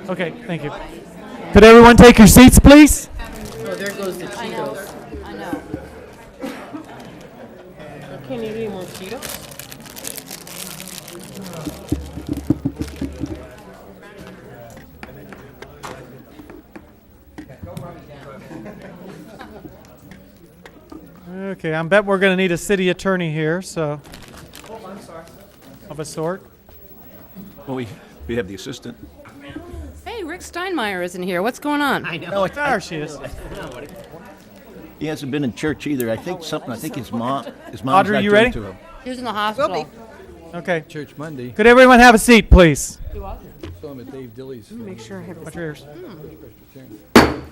Okay, thank you. Could everyone take your seats, please? Oh, there goes the Cheetos. I know. I can't eat any more Cheetos. Okay, I bet we're going to need a city attorney here, so. Of a sort. Well, we have the assistant. Hey, Rick Steinmeier isn't here. What's going on? I know. There she is. He hasn't been in church either. I think his mom's Audrey, not you doing ready? to him. He was in the hospital. Okay. Church Monday. Could everyone have a seat, please? Saw him at Dave Dilly's. Make sure I have Watch your ears. Presbyterian.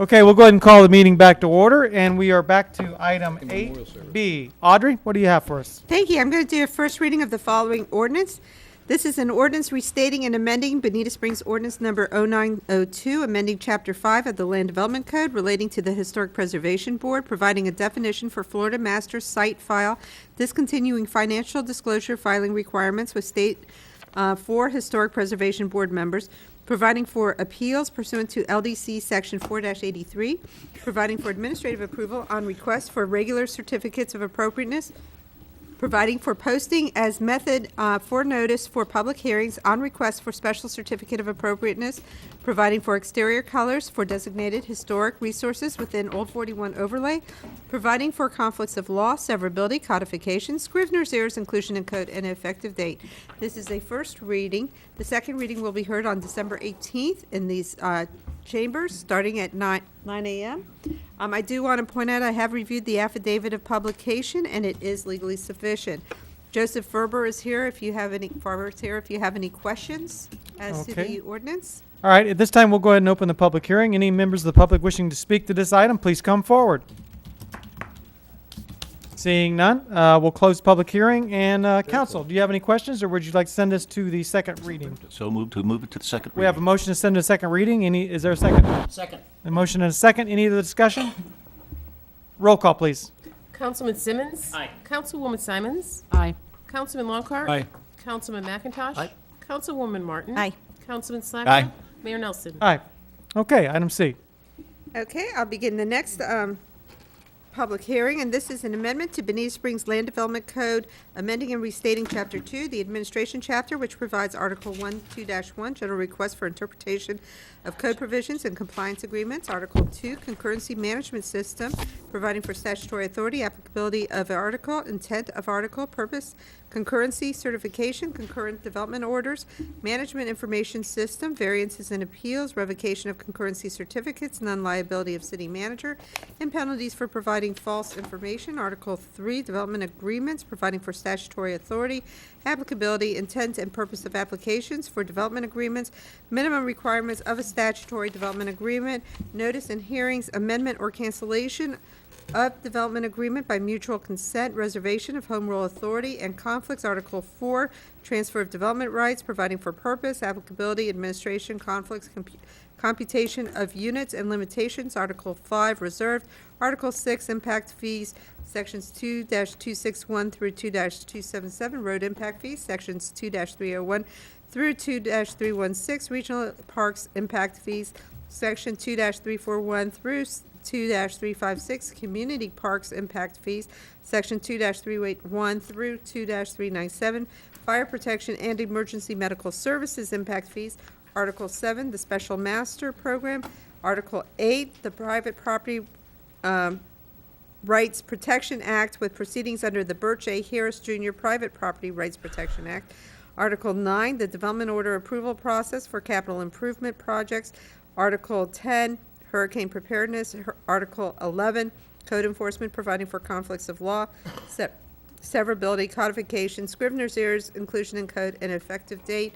Okay, we'll go ahead and call the meeting back to order, and we are back to item 8B. Audrey, what do you have for us? Thank you. I'm going to do a first reading of the following ordinance. This is an ordinance restating and amending Bonita Springs Ordinance Number 0902, amending Chapter 5 of the Land Development Code relating to the Historic Preservation Board, providing a definition for Florida Master Site File, discontinuing financial disclosure filing requirements with state for Historic Preservation Board members, providing for appeals pursuant to LDC Section 4-83, providing for administrative approval on request for regular certificates of appropriateness, providing for posting as method for notice for public hearings on request for special certificate of appropriateness, providing for exterior colors for designated historic resources within Old 41 overlay, providing for conflicts of law, severability, codification, Scrivener's errors, inclusion in code, and effective date. This is a first reading. The second reading will be heard on December 18th in these chambers, starting at 9 a.m. I do want to point out I have reviewed the affidavit of publication, and it is legally sufficient. Joseph Ferber is here if you have any questions as to Okay. the ordinance. All right, at this time, we'll go ahead and open the public hearing. Any members of the public wishing to speak to this item, please come forward. Seeing none, we'll close the public hearing. And council, do you have any questions, or would you like to send this to the second reading? So move it to the second reading. We have a motion to send to second reading. Is there a second? Second. A motion and a second. Any other discussion? Roll call, please. Councilman Simmons. Aye. Councilwoman Simons. Aye. Councilman Longcart. Aye. Councilman McIntosh. Aye. Councilwoman Martin. Aye. Councilman Slackton. Aye. Mayor Nelson. Aye. Okay, item C. Okay, I'll begin the next public hearing, and this is an amendment to Bonita Springs Land Development Code, amending and restating Chapter 2, the Administration Chapter, which provides Article 1(2)(1), General Request for Interpretation of Code Provisions and Compliance Agreements, Article 2, Concurrency Management System, providing for statutory authority, applicability of article, intent of article, purpose, concurrency, certification, concurrent development orders, management information system, variances and appeals, revocation of concurrency certificates, non-liability of city manager, and penalties for providing false information. Article 3, development agreements, providing for statutory authority, applicability, intent, and purpose of applications for development agreements, minimum requirements of a statutory development agreement, notice and hearings, amendment or cancellation of development agreement by mutual consent, reservation of home rule authority, and conflicts. Article 4, transfer of development rights, providing for purpose, applicability, administration, conflicts, computation of units and limitations. Article 5, reserved. Article 6, impact fees, sections 2-261 through 2-277, road impact fees, sections 2-301 through 2-316, regional parks impact fees, section 2-341 through 2-356, community parks impact fees, section 2-381 through 2-397, fire protection and emergency medical services impact fees, Article 7, the Special Master Program, Article 8, the Private Property Rights Protection Act with proceedings under the Birch A. Harris Jr. Private Property Rights Protection Act, Article 9, the Development Order Approval Process for Capital Improvement Projects, Article 10, Hurricane Preparedness, Article 11, Code Enforcement providing for conflicts of law, severability, codification, Scrivener's errors, inclusion in code, and effective date.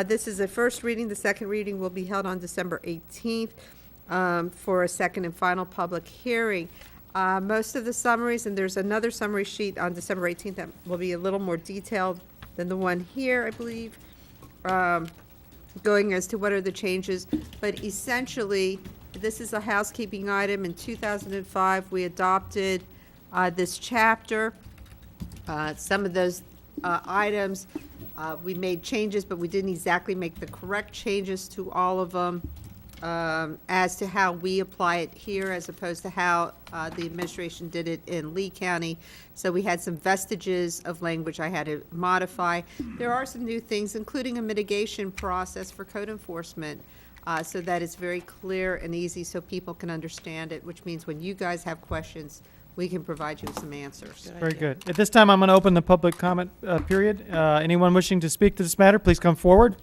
This is a first reading. The second reading will be held on December 18th for a second and final public hearing. Most of the summaries, and there's another summary sheet on December 18th that will be a little more detailed than the one here, I believe, going as to what are the changes. But essentially, this is a housekeeping item. In 2005, we adopted this chapter. Some of those items We made changes, but we didn't exactly make the correct changes to all of them as to how we apply it here as opposed to how the administration did it in Lee County. So we had some vestiges of language I had to modify. There are some new things, including a mitigation process for code enforcement, so that it's very clear and easy so people can understand it, which means when you guys have questions, we can provide you with some answers. Very good. At this time, I'm going to open the public comment period. Anyone wishing to speak to this matter, please come forward.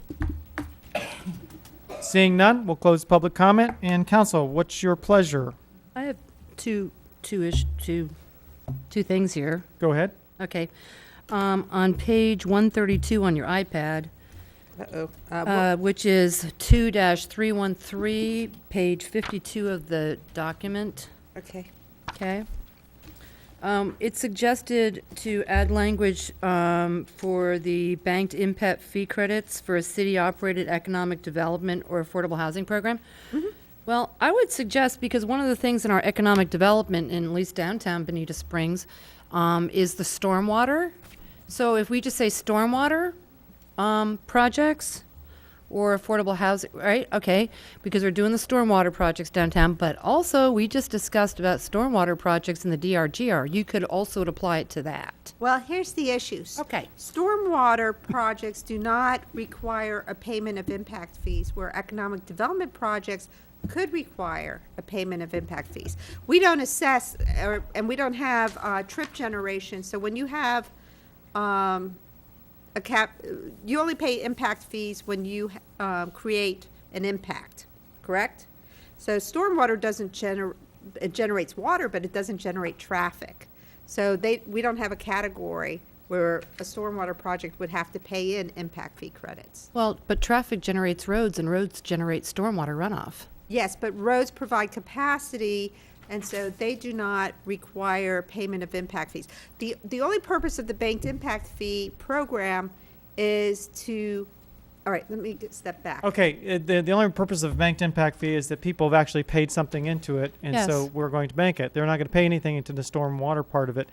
Seeing none, we'll close public comment. And council, what's your pleasure? I have two things here. Go ahead. Okay. On page 132 on your iPad, Uh-oh. which is 2-313, page 52 of the document. Okay. Okay. It suggested to add language for the banked impact fee credits for a city-operated economic development or affordable housing program. Well, I would suggest, because one of the things in our economic development, in at least downtown Bonita Springs, is the stormwater. So if we just say stormwater projects or affordable housing, right? Okay, because we're doing the stormwater projects downtown, but also we just discussed about stormwater projects in the DRGR. You could also apply it to that. Well, here's the issues. Okay. Stormwater projects do not require a payment of impact fees, where economic development projects could require a payment of impact fees. We don't assess, and we don't have trip generation, so when you have you only pay impact fees when you create an impact, correct? So stormwater doesn't it generates water, but it doesn't generate traffic. So we don't have a category where a stormwater project would have to pay in impact fee credits. Well, but traffic generates roads, and roads generate stormwater runoff. Yes, but roads provide capacity, and so they do not require payment of impact fees. The only purpose of the banked impact fee program is to, all right, let me step back. Okay, the only purpose of banked impact fee is that people have actually paid something into it, and so Yes. we're going to bank it. They're not going to pay anything into the stormwater part of it.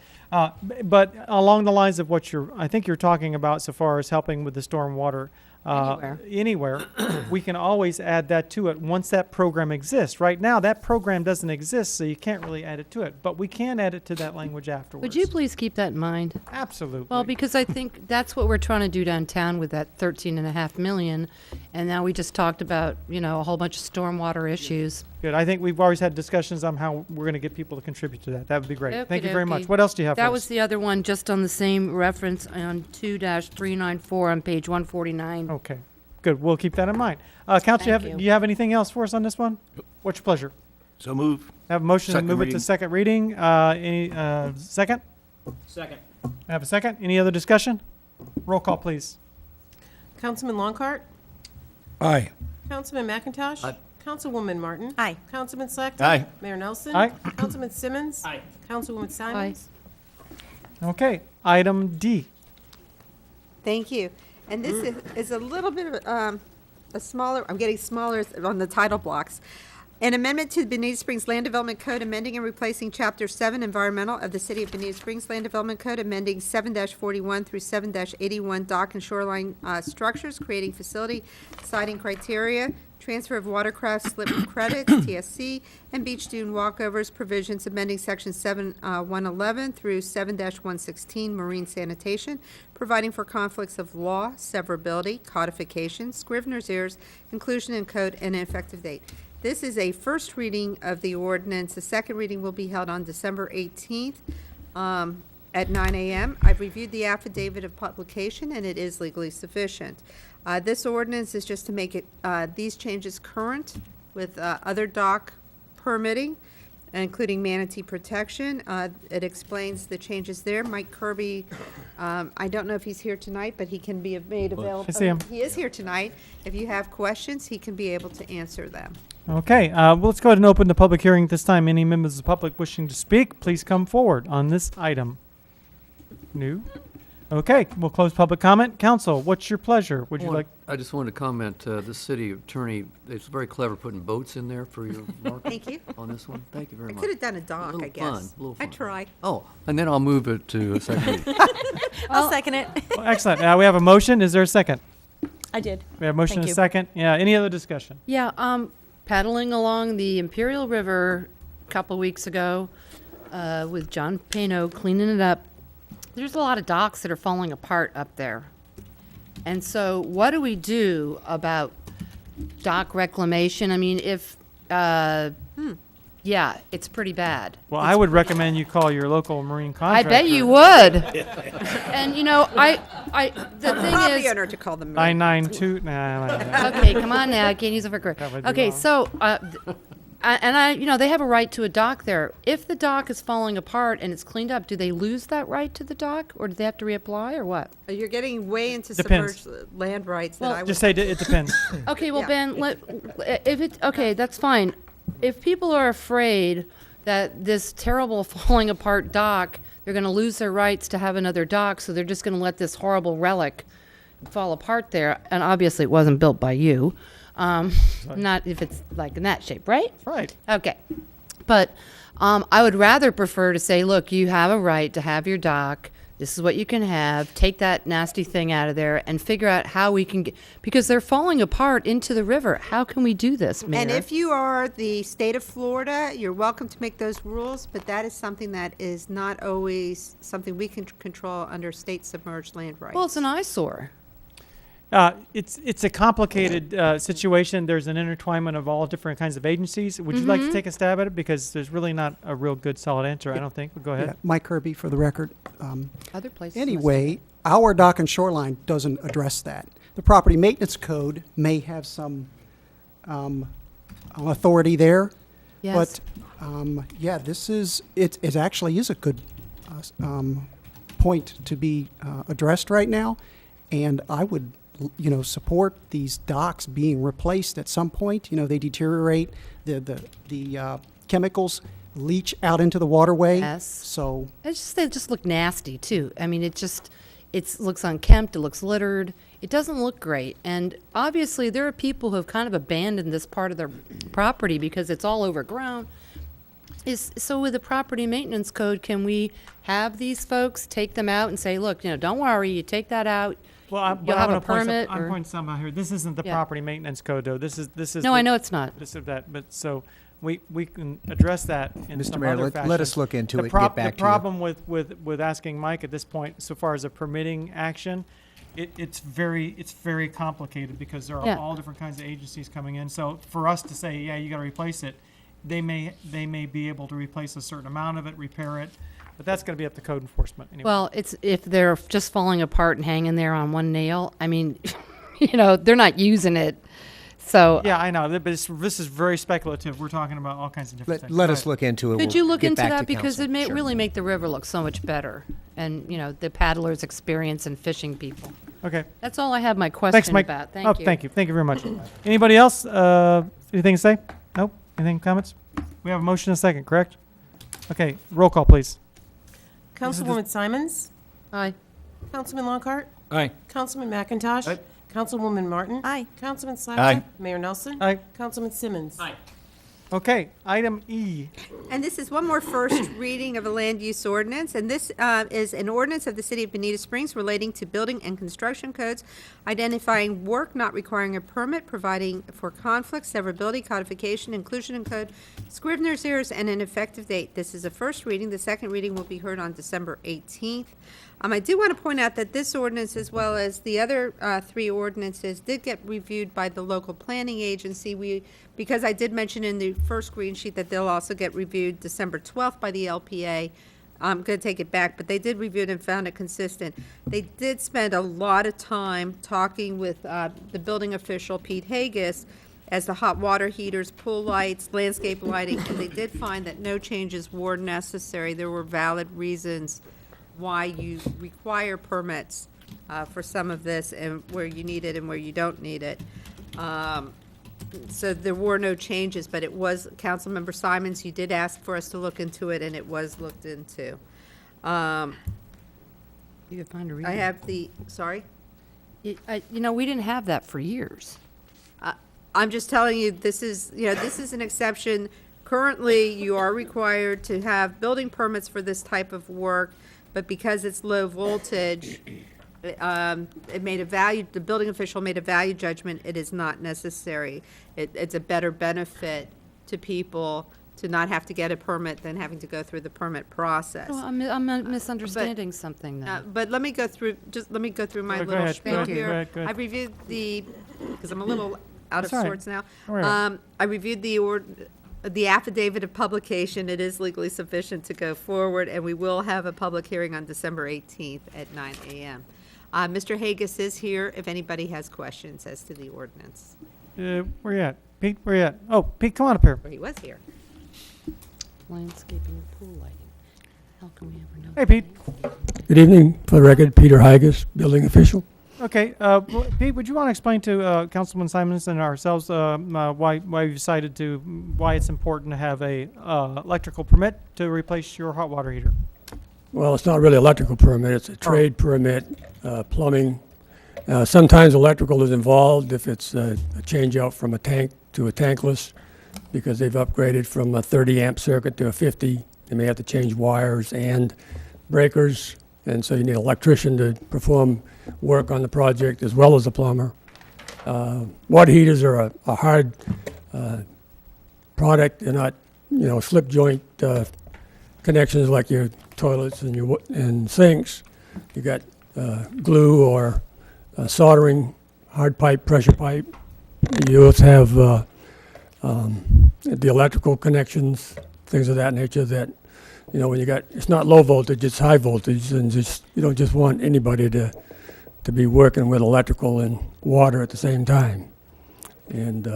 But along the lines of what I think you're talking about so far as helping with the stormwater anywhere, we can always add that to it once that program exists. Right now, that program doesn't exist, so you can't really add it to it. But we can add it to that language afterwards. Would you please keep that in mind? Absolutely. Well, because I think that's what we're trying to do downtown with that 13.5 million. And now we just talked about, a whole bunch of stormwater issues. Good. I think we've always had discussions on how we're going to get people to contribute to that. That would be great. Thank you very much. Okey-dokey. What else do you have for That us? was the other one, just on the same reference on 2-394 on page 149. Okay, good. We'll keep that in mind. Council, Thank you. do you have anything else for us on this one? What's your pleasure? So move. I have a motion to Second move it to reading. second reading. Any second? Second. I have a second. Any other discussion? Roll call, please. Councilman Longcart? Aye. Councilman McIntosh? Aye. Councilwoman Martin? Aye. Councilman Slackton? Aye. Mayor Nelson? Aye. Councilman Simmons? Aye. Councilwoman Simons? Okay, item D. Thank you. And this is a little bit of a smaller, I'm getting smaller on the title blocks. An amendment to the Bonita Springs Land Development Code, amending and replacing Chapter 7 Environmental of the City of Bonita Springs Land Development Code, amending 7-41 through 7-81 dock and shoreline structures, creating facility siting criteria, transfer of watercraft slip credits, TSC, and beach dune walkovers provisions, amending Section 111 through 7-116 marine sanitation, providing for conflicts of law, severability, codification, Scrivener's errors, inclusion in code, and an effective date. This is a first reading of the ordinance. The second reading will be held on December 18th at 9 a.m. I've reviewed the affidavit of publication, and it is legally sufficient. This ordinance is just to make it these changes current with other dock permitting, including manatee protection. It explains the changes there. Mike Kirby, I don't know if he's here tonight, but he can be made available. I see him. He is here tonight. If you have questions, he can be able to answer them. Okay, well, let's go ahead and open the public hearing at this time. Any members of the public wishing to speak, please come forward on this item. New? Okay, we'll close public comment. Council, what's your pleasure? Would you like? I just wanted to comment, the city attorney, it's very clever putting boats in there for your mark. Thank you. On this one. Thank you very I much. could have done a A dock, little I guess. fun, a little I fun. tried. Oh, and then I'll move it to a second reading. I'll second it. Well, excellent. Now we have a motion. Is there a second? I did. We have a motion Thank and a you. second. Yeah, any other discussion? Yeah, paddling along the Imperial River a couple weeks ago with John Pano cleaning it up. There's a lot of docks that are falling apart up there. And so what do we do about dock reclamation? I mean, if, yeah, it's pretty bad. Well, I would recommend you call your local marine I contractor. bet you would. And you know, the thing Property is, owner to call them. 992. Nah. okay, come on now, I can't use it for career. That would be Okay, wrong. so, you know, they have a right to a dock there. If the dock is falling apart and it's cleaned up, do they lose that right to the dock, or do they have to reapply, or what? You're getting way into Depends. submerged land rights that Well, I would. Just say it depends. Okay, well, Yeah. Ben, okay, that's fine. If people are afraid that this terrible falling apart dock, they're gonna lose their rights to have another dock, so they're just gonna let this horrible relic fall apart there, and obviously it wasn't built by you. Not if it's like in that shape, right? Right. Okay. But I would rather prefer to say, look, you have a right to have your dock. This is what you can have. Take that nasty thing out of there and figure out how we can get, because they're falling apart into the river. How can we do this, Mayor? And if you are the state of Florida, you're welcome to make those rules, but that is something that is not always something we can control under state submerged land rights. Well, it's an eyesore. It's a complicated situation. There's an intertwinement of all different kinds of agencies. Would you like to take a stab at it? Because there's really not a real good solid answer, I don't think. Go ahead. Yeah, Mike Kirby, for the record. Other places. must Anyway, our dock and shoreline doesn't address that. The property maintenance code may have some authority there. Yes. But, yeah, it actually is a good point to be addressed right now. And I would, support these docks being replaced at some point. They deteriorate, the chemicals leach out into the waterway. Yes. So, They just look nasty too. I mean, it looks unkempt. It looks littered. It doesn't look great. And obviously, there are people who have kind of abandoned this part of their property because it's all overgrown. So with the property maintenance code, can we have these folks take them out and say, look, don't worry, you take that out. Well, You'll have a permit. I'm or- pointing something out here. This isn't the Yeah. property maintenance code, though. This is. No, I know it's not. This is that, but so we can address that in Mr. some Mayor, other let fashion. us look into The it and get back The to you. problem with asking Mike at this point, so far as a permitting action, it's very complicated because there are Yeah. all different kinds of agencies coming in. So for us to say, yeah, you got to replace it, they may be able to replace a certain amount of it, repair it, but that's going to be up to code enforcement anyway. Well, if they're just falling apart and hanging there on one nail, I mean, they're not using it. So yeah, I know, but this is very speculative. We're talking about all kinds of different things. Let Go us ahead. look into it. could We'll you look get into back that? to Because council. it may Sure. really make the river look so much better. And, the paddlers' experience in fishing people. Okay. That's all I have my question Thanks, Mike. about. Oh, thank you. Thank you very much. Anybody else? Anything to say? Nope. Anything, comments? We have a motion and a second, correct? Okay, roll call, please. Councilwoman Simons? Aye. Councilman Lockhart? Aye. Councilman McIntosh? Aye. Councilwoman Martin? Aye. Councilman Slatter? Aye. Mayor Nelson? Aye. Councilman Simmons? Okay, item E. And this is one more first reading of a land use ordinance, and this is an ordinance of the City of Bonita Springs relating to building and construction codes, identifying work not requiring a permit, providing for conflict, severability, codification, inclusion in code, Scrivener's errors, and an effective date. This is a first reading. The second reading will be heard on December 18th. I do want to point out that this ordinance, as well as the other three ordinances, did get reviewed by the local planning agency. Because I did mention in the first green sheet that they'll also get reviewed December 12th by the LPA. I'm going to take it back, but they did review it and found it consistent. They did spend a lot of time talking with the building official, Pete Haggis, as the hot water heaters, pool lights, landscape lighting, and they did find that no changes were necessary. There were valid reasons why you require permits for some of this, and where you need it and where you don't need it. So there were no changes, but it was, Councilmember Simons, you did ask for us to look into it, and it was looked into. You could find a reason. I have the, sorry? We didn't have that for years. I'm just telling you, this is an exception. Currently, you are required to have building permits for this type of work, but because it's low voltage, the building official made a value judgment, it is not necessary. It's a better benefit to people to not have to get a permit than having to go through the permit process. Well, I'm misunderstanding something then. But let me go through my Go little ahead, spiel go here. ahead, go ahead. I reviewed because I'm a little out of That's all right. sorts now. Don't worry about I reviewed the affidavit of publication. It is legally sufficient to go forward, and we will have a public hearing on December 18th at 9 a.m. Mr. Hagus is here if anybody has questions as to the ordinance. Where you at? Pete, where you at? Oh, Pete, come on up here. Or he was here. Landscaping and pool lighting. How can we ever know? Hey, Pete. Good evening. For the record, Peter Hygus, building official. Okay, Pete, would you want to explain to Councilman Simons and ourselves why you decided why it's important to have a electrical permit to replace your hot water heater? Well, it's not really electrical permit, it's a trade permit, plumbing. Sometimes electrical is involved if it's a change out from a tank to a tankless, because they've upgraded from a 30 amp circuit to a 50. They may have to change wires and breakers, and so you need an electrician to perform work on the project as well as a plumber. Water heaters are a hard product. They're not, slip joint connections like your toilets and sinks. You got glue or soldering, hard pipe, pressure pipe. You also have the electrical connections, things of that nature that, when it's not low voltage, it's high voltage, and you don't just want anybody to be working with electrical and water at the same time. And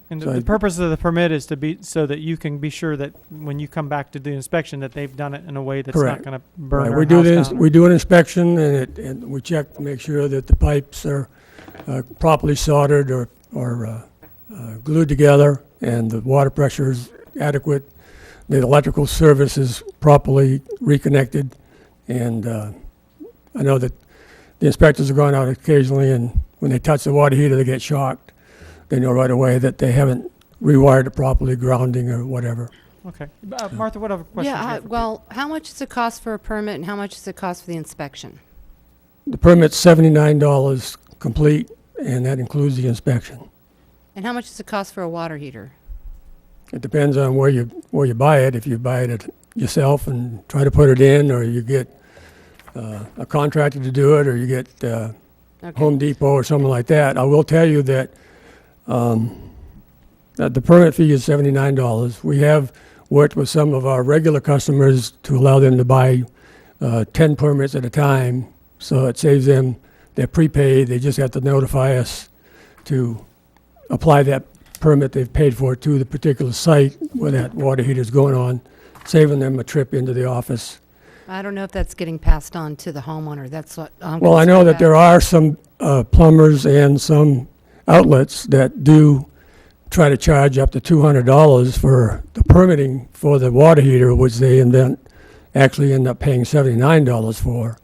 And So the I- purpose of the permit is to be so that you can be sure that when you come back to do inspection, that they've done it in a way that's not Correct. going to burn right, our we do house this. down. We do an inspection, and we check to make sure that the pipes are properly soldered or glued together, and the water pressure is adequate. The electrical service is properly reconnected, and I know that the inspectors have gone out occasionally, and when they touch the water heater, they get shocked. They know right away that they haven't rewired it properly, grounding or whatever. Okay. Martha, what other questions? do you Yeah, have for well, how much does it cost for a permit and how much does it cost for the inspection? The permit's $79 complete, and that includes the inspection. And how much does it cost for a water heater? It depends on where you buy it. If you buy it yourself and try to put it in, or you get a contractor to do it, or you get Okay. Home Depot or something like that. I will tell you that that the permit fee is $79. We have worked with some of our regular customers to allow them to buy 10 permits at a time, so it saves them their prepaid. They just have to notify us to apply that permit they've paid for to the particular site where that water heater is going on, saving them a trip into the office. I don't know if that's getting passed on to the homeowner. That's what I'm Well, I know concerned that there about. are some plumbers and some outlets that do try to charge up to $200 for the permitting for the water heater, which they actually end up paying $79 for.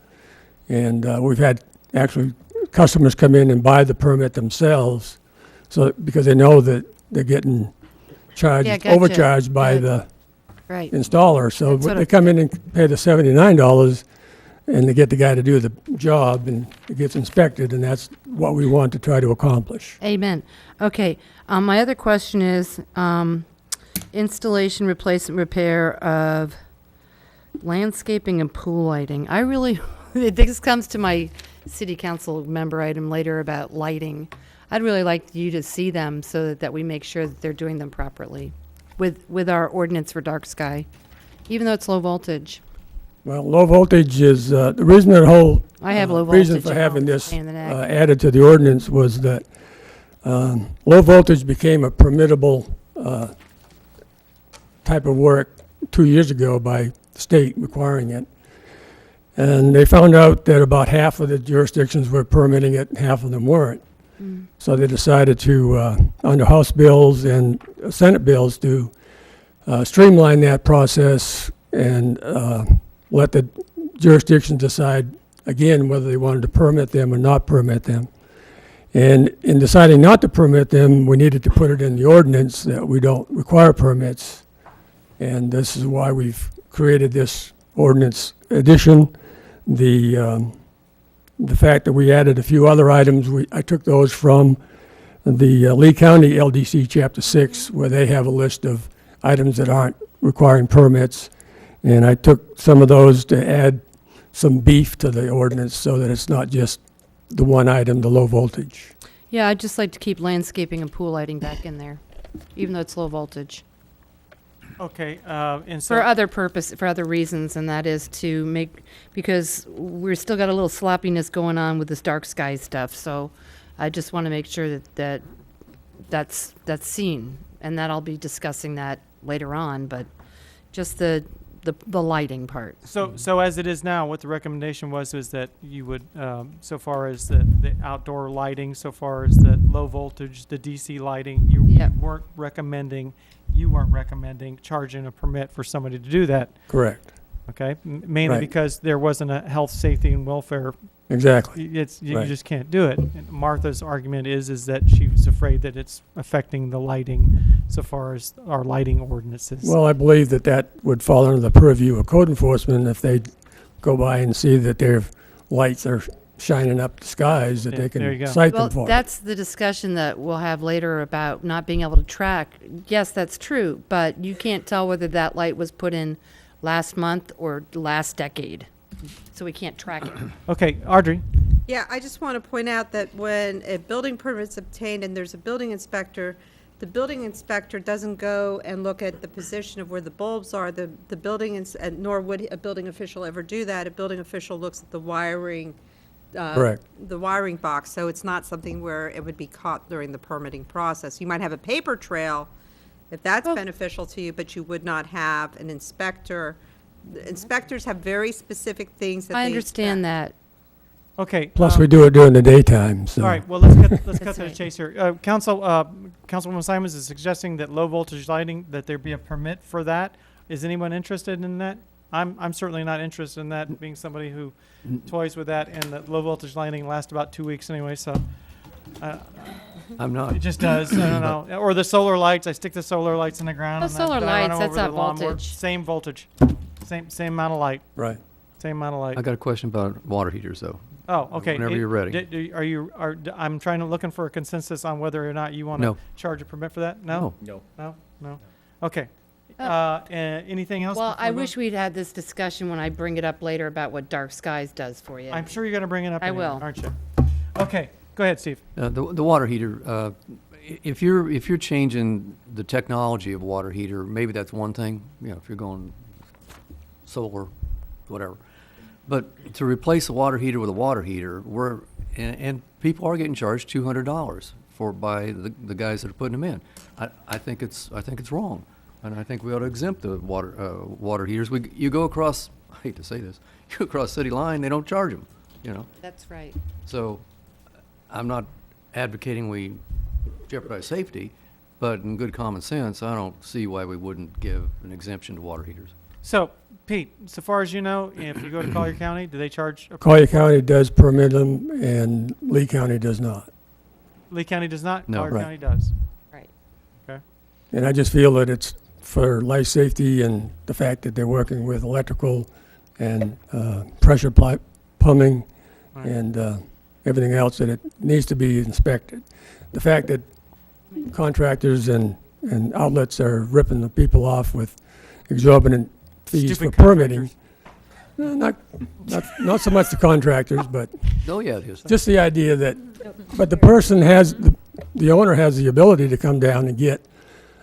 And we've had actually customers come in and buy the permit themselves, so because they know that they're getting charged, Yeah, gotcha. overcharged by Yeah. the Right. installer. So That's what they I- come in and pay the $79, and they get the guy to do the job, and it gets inspected, and that's what we want to try to accomplish. Amen. Okay, my other question is, installation, replacement, repair of landscaping and pool lighting. I really, this comes to my city council member item later about lighting. I'd really like you to see them so that we make sure that they're doing them properly with our ordinance for dark sky, even though it's low voltage. Well, low voltage is, the reason that whole I have low reason voltage for at having home, this pain in the neck. added to the ordinance was that low voltage became a permittable type of work 2 years ago by the state requiring it. And they found out that about half of the jurisdictions were permitting it, and half of them weren't. So they decided to, under House bills and Senate bills, to streamline that process and let the jurisdictions decide again, whether they wanted to permit them or not permit them. And in deciding not to permit them, we needed to put it in the ordinance that we don't require permits. And this is why we've created this ordinance addition. The fact that we added a few other items, I took those from the Lee County LDC Chapter 6, where they have a list of items that aren't requiring permits. And I took some of those to add some beef to the ordinance so that it's not just the one item, the low voltage. Yeah, I'd just like to keep landscaping and pool lighting back in there, even though it's low voltage. Okay, and so. For other reasons, and that is to make, because we're still got a little sloppiness going on with this dark sky stuff, so I just want to make sure that's seen, and that I'll be discussing that later on, but just the lighting part. So as it is now, what the recommendation was is that you would, so far as the outdoor lighting, so far as the low voltage, the DC lighting, you Yep. weren't recommending charging a permit for somebody to do that, Correct. okay? Mainly Right. because there wasn't a health, safety, and welfare. Exactly. You Right. just can't do it. And Martha's argument is that she was afraid that it's affecting the lighting so far as our lighting ordinances. Well, I believe that would fall under the purview of code enforcement if they go by and see that their lights are shining up the skies, that Yeah, they there you go. can cite Well, them for it. that's the discussion that we'll have later about not being able to track. Yes, that's true, but you can't tell whether that light was put in last month or last decade, so we can't track it. Okay, Audrey. Yeah, I just want to point out that when a building permit's obtained and there's a building inspector, the building inspector doesn't go and look at the position of where the bulbs are. The building, nor would a building official ever do that. A building official looks at the wiring. Correct. The wiring box, so it's not something where it would be caught during the permitting process. You might have a paper trail if that's Well- beneficial to you, but you would not have an inspector. The inspectors have very specific things that they I understand that. Okay. Plus, we do it during the daytime, so. All right, well, let's cut to the right. chase here. Councilwoman Simons is suggesting that low voltage lighting, that there be a permit for that. Is anyone interested in that? I'm certainly not interested in that, being somebody who toys with that, and the low voltage lighting lasts about 2 weeks anyway, so I'm not. it just does, I don't know. Or the solar lights, I stick the solar lights in the ground. Oh, and solar then I run lights, that's over the not lawnmower. voltage. Same voltage, same amount of light, Right. same amount of light. I got a question about water heaters, though. Oh, okay. Whenever you're ready. I'm looking for a consensus on whether or not you want to No. charge a permit for that? No? No. No? Okay. Anything else? Well, before I we move? wish we'd had this discussion when I bring it up later about what dark skies does for you. I'm sure you're going to bring it up I anyway, will. aren't you? Okay, go ahead, Steve. The water heater, if you're changing the technology of a water heater, maybe that's one thing, if you're going solar, whatever. But to replace a water heater with a water heater, and people are getting charged $200 by the guys that are putting them in. I think it's wrong, and I think we ought to exempt the water heaters. You go across, I hate to say this, you go across city line, they don't charge them, That's right. So I'm not advocating we jeopardize safety, but in good common sense, I don't see why we wouldn't give an exemption to water heaters. So, Pete, so far as you know, if you go to Collier County, do they charge? Collier County does permit them, and Lee County does not. Lee County does not? No. Collier Right. County does. Right. Okay. And I just feel that it's for life safety and the fact that they're working with electrical and pressure plumbing Right. and everything else, that it needs to be inspected. The fact that contractors and outlets are ripping the people off with exorbitant fees for Stupid permitting. contractors. Not so much the contractors, but Oh, yeah, it is. just the idea that, but the person has, the owner has the ability to come down and get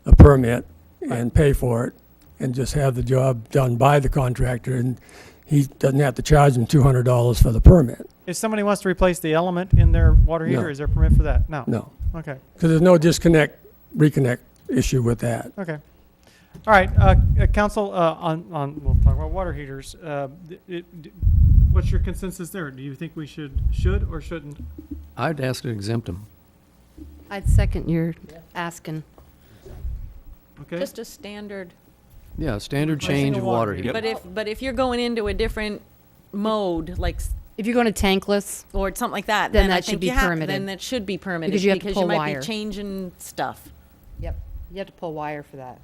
a permit and pay for it and just have the job done by the contractor, and he doesn't have to charge them $200 for the permit. If somebody wants to replace the element in their water heater, No. is there a permit for that? No? No, Okay, because there's no reconnect issue with that. okay. All right, council, we'll talk about water heaters. What's your consensus there? Do you think we should or shouldn't? I'd ask to exempt them. I'd second your asking. Okay, Just a standard. Yeah, standard Replacing change a of water water heater. heater. But if you're going into a different mode, like If you're going to tankless, or something like that, Then then I that should think be you have, permitted. then that should be permitted. Because you have to pull might wire. be changing stuff. yep, you have to pull wire for that.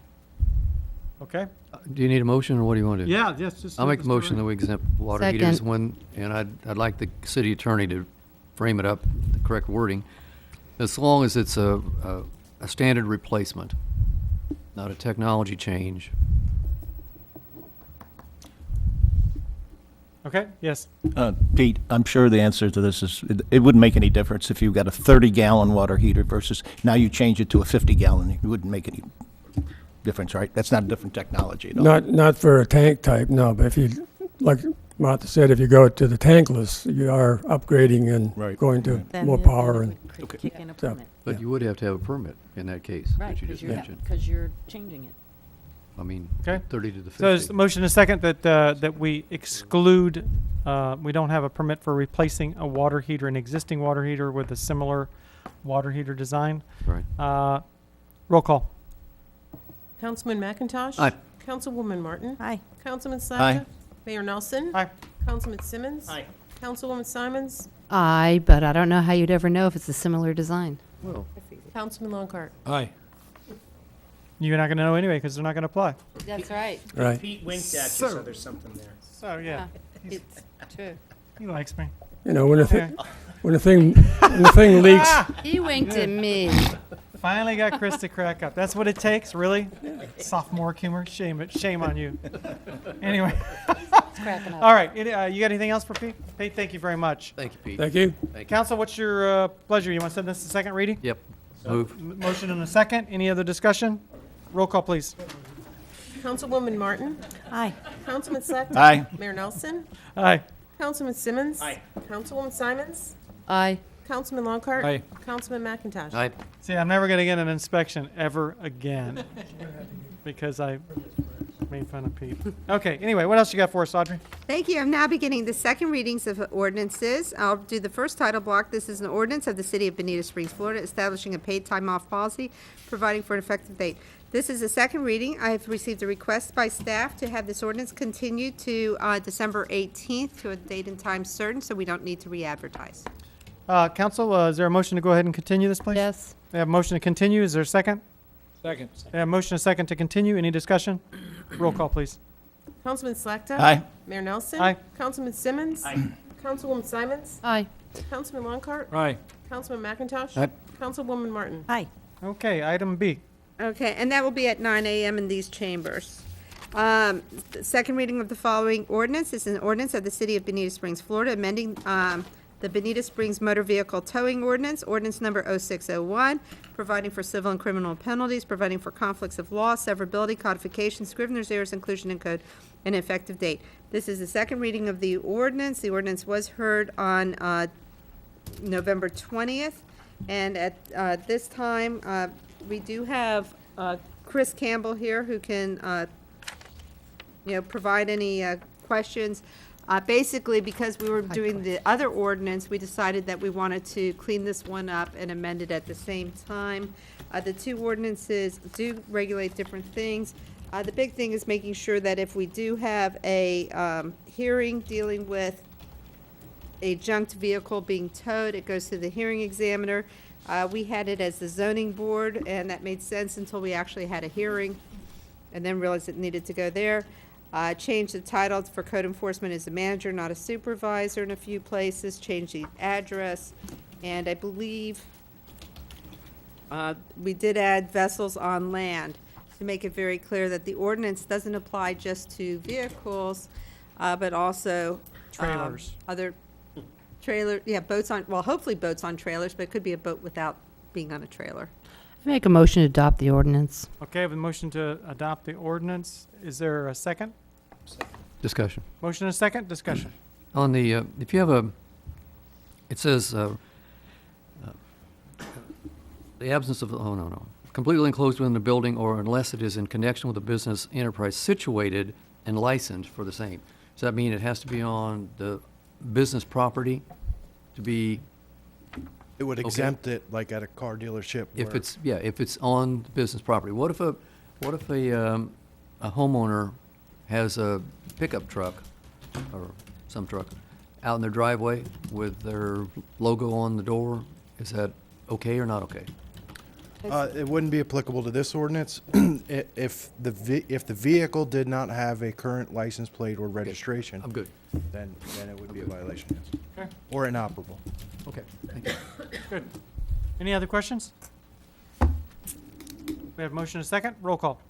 Okay? Do you need a motion, or what do you want to do? Yeah, yes, just. I'll make a motion that we exempt water heaters Second. when, and I'd like the city attorney to frame it up, the correct wording, as long as it's a standard replacement, not a technology change. Okay, yes. Pete, I'm sure the answer to this is, it wouldn't make any difference if you've got a 30-gallon water heater versus now you change it to a 50-gallon. It wouldn't make any difference, right? That's not a different technology at all. Not for a tank type, no, but if you, like Martha said, if you go to the tankless, you are upgrading and Right. going to Then more it- power then and, it would Okay. kick in a So- permit. But you would have to have a permit in that case, Right, that you just mentioned. because you're changing it. I mean, Okay. 30 to the 50. So there's a motion and a second that we exclude, we don't have a permit for replacing a water heater, an existing water heater with a similar water heater design. Right. Roll call. Councilman McIntosh? Aye. Councilwoman Martin? Aye. Councilman Slakta? Aye. Mayor Nelson? Aye. Councilman Simmons? Aye. Councilwoman Simons? Aye, but I don't know how you'd ever know if it's a similar design. Well, Councilman Longcart? aye, You're not going to know anyway because they're not going to apply. That's right. right. Pete winked at you, so there's something there. So, yeah, It's true. he likes me. You know, when the Okay. when the thing leaks, He winked at me. Finally got Chris to crack up. That's what it takes, really? Sophomore humor? Shame on you. Anyway, It's cracking up. all right. You got anything else for Pete? Pete, thank you very much. thank you, Pete. thank you. Council, what's your pleasure? You want to send this to second reading? Yep. Move. Motion and a second. Any other discussion? Roll call, please. Councilwoman Martin? Aye. Councilman Slakta? Aye. Mayor Nelson? Aye. Councilman Simmons? Aye. Councilwoman Simons? Aye. Councilman Longcart? Aye. Councilman McIntosh? Aye. See, I'm never going to get an inspection ever again because I made fun of Pete. Okay, anyway, what else you got for us, Audrey? Thank you. I'm now beginning the second readings of ordinances. I'll do the first title block. This is an ordinance of the City of Bonita Springs, Florida, establishing a paid time off policy, providing for an effective date. This is the second reading. I have received a request by staff to have this ordinance continue to December 18th to a date and time certain, so we don't need to re-advertise. Council, is there a motion to go ahead and continue this, please? Yes. We have a motion to continue. Is there a second? Second. We have a motion and a second to continue. Any discussion? Roll call, please. Councilman Slakta? Aye. Mayor Nelson? Aye. Councilman Simmons? Aye. Councilwoman Simons? Aye. Councilman Longcart? Aye. Councilman McIntosh? Aye. Councilwoman Martin? Aye. Okay, item B. Okay, and that will be at 9 a.m. in these chambers. The second reading of the following ordinance is an ordinance of the City of Bonita Springs, Florida, amending the Bonita Springs Motor Vehicle Towing Ordinance, ordinance number 0601, providing for civil and criminal penalties, providing for conflicts of law, severability, codification, scrivener's errors, inclusion in code, and effective date. This is the second reading of the ordinance. The ordinance was heard on November 20th, and at this time, we do have Chris Campbell here who can, provide any questions. Basically, because we were doing the other ordinance, we decided that we wanted to clean this one up and amend it at the same time. The two ordinances do regulate different things. The big thing is making sure that if we do have a hearing dealing with a junked vehicle being towed, it goes to the hearing examiner. We had it as the zoning board, and that made sense until we actually had a hearing, and then realized it needed to go there. Change the title for code enforcement as a manager, not a supervisor in a few places, change the address, and I believe we did add vessels on land to make it very clear that the ordinance doesn't apply just to vehicles, but also Trailers. other boats on, well, hopefully boats on trailers, but it could be a boat without being on a trailer. I make a motion to adopt the ordinance. Okay, I have a motion to adopt the ordinance. Is there a second? Discussion. Motion and a second, discussion. On the, if you have it says, the absence of, oh, no. Completely enclosed within the building or unless it is in connection with a business enterprise situated and licensed for the same. Does that mean it has to be on the business property to be, It would Okay. exempt it like at a car dealership. if where- it's, if it's on business property? What if a homeowner has a pickup truck or some truck out in their driveway with their logo on the door, is that okay or not okay? It wouldn't be applicable to this ordinance if the vehicle did not have a current license plate or registration. I'm good. Then it would be a violation, yes. Okay. Or inoperable. Okay, thank you. Good. Any other questions? We have motion and a second. Roll call.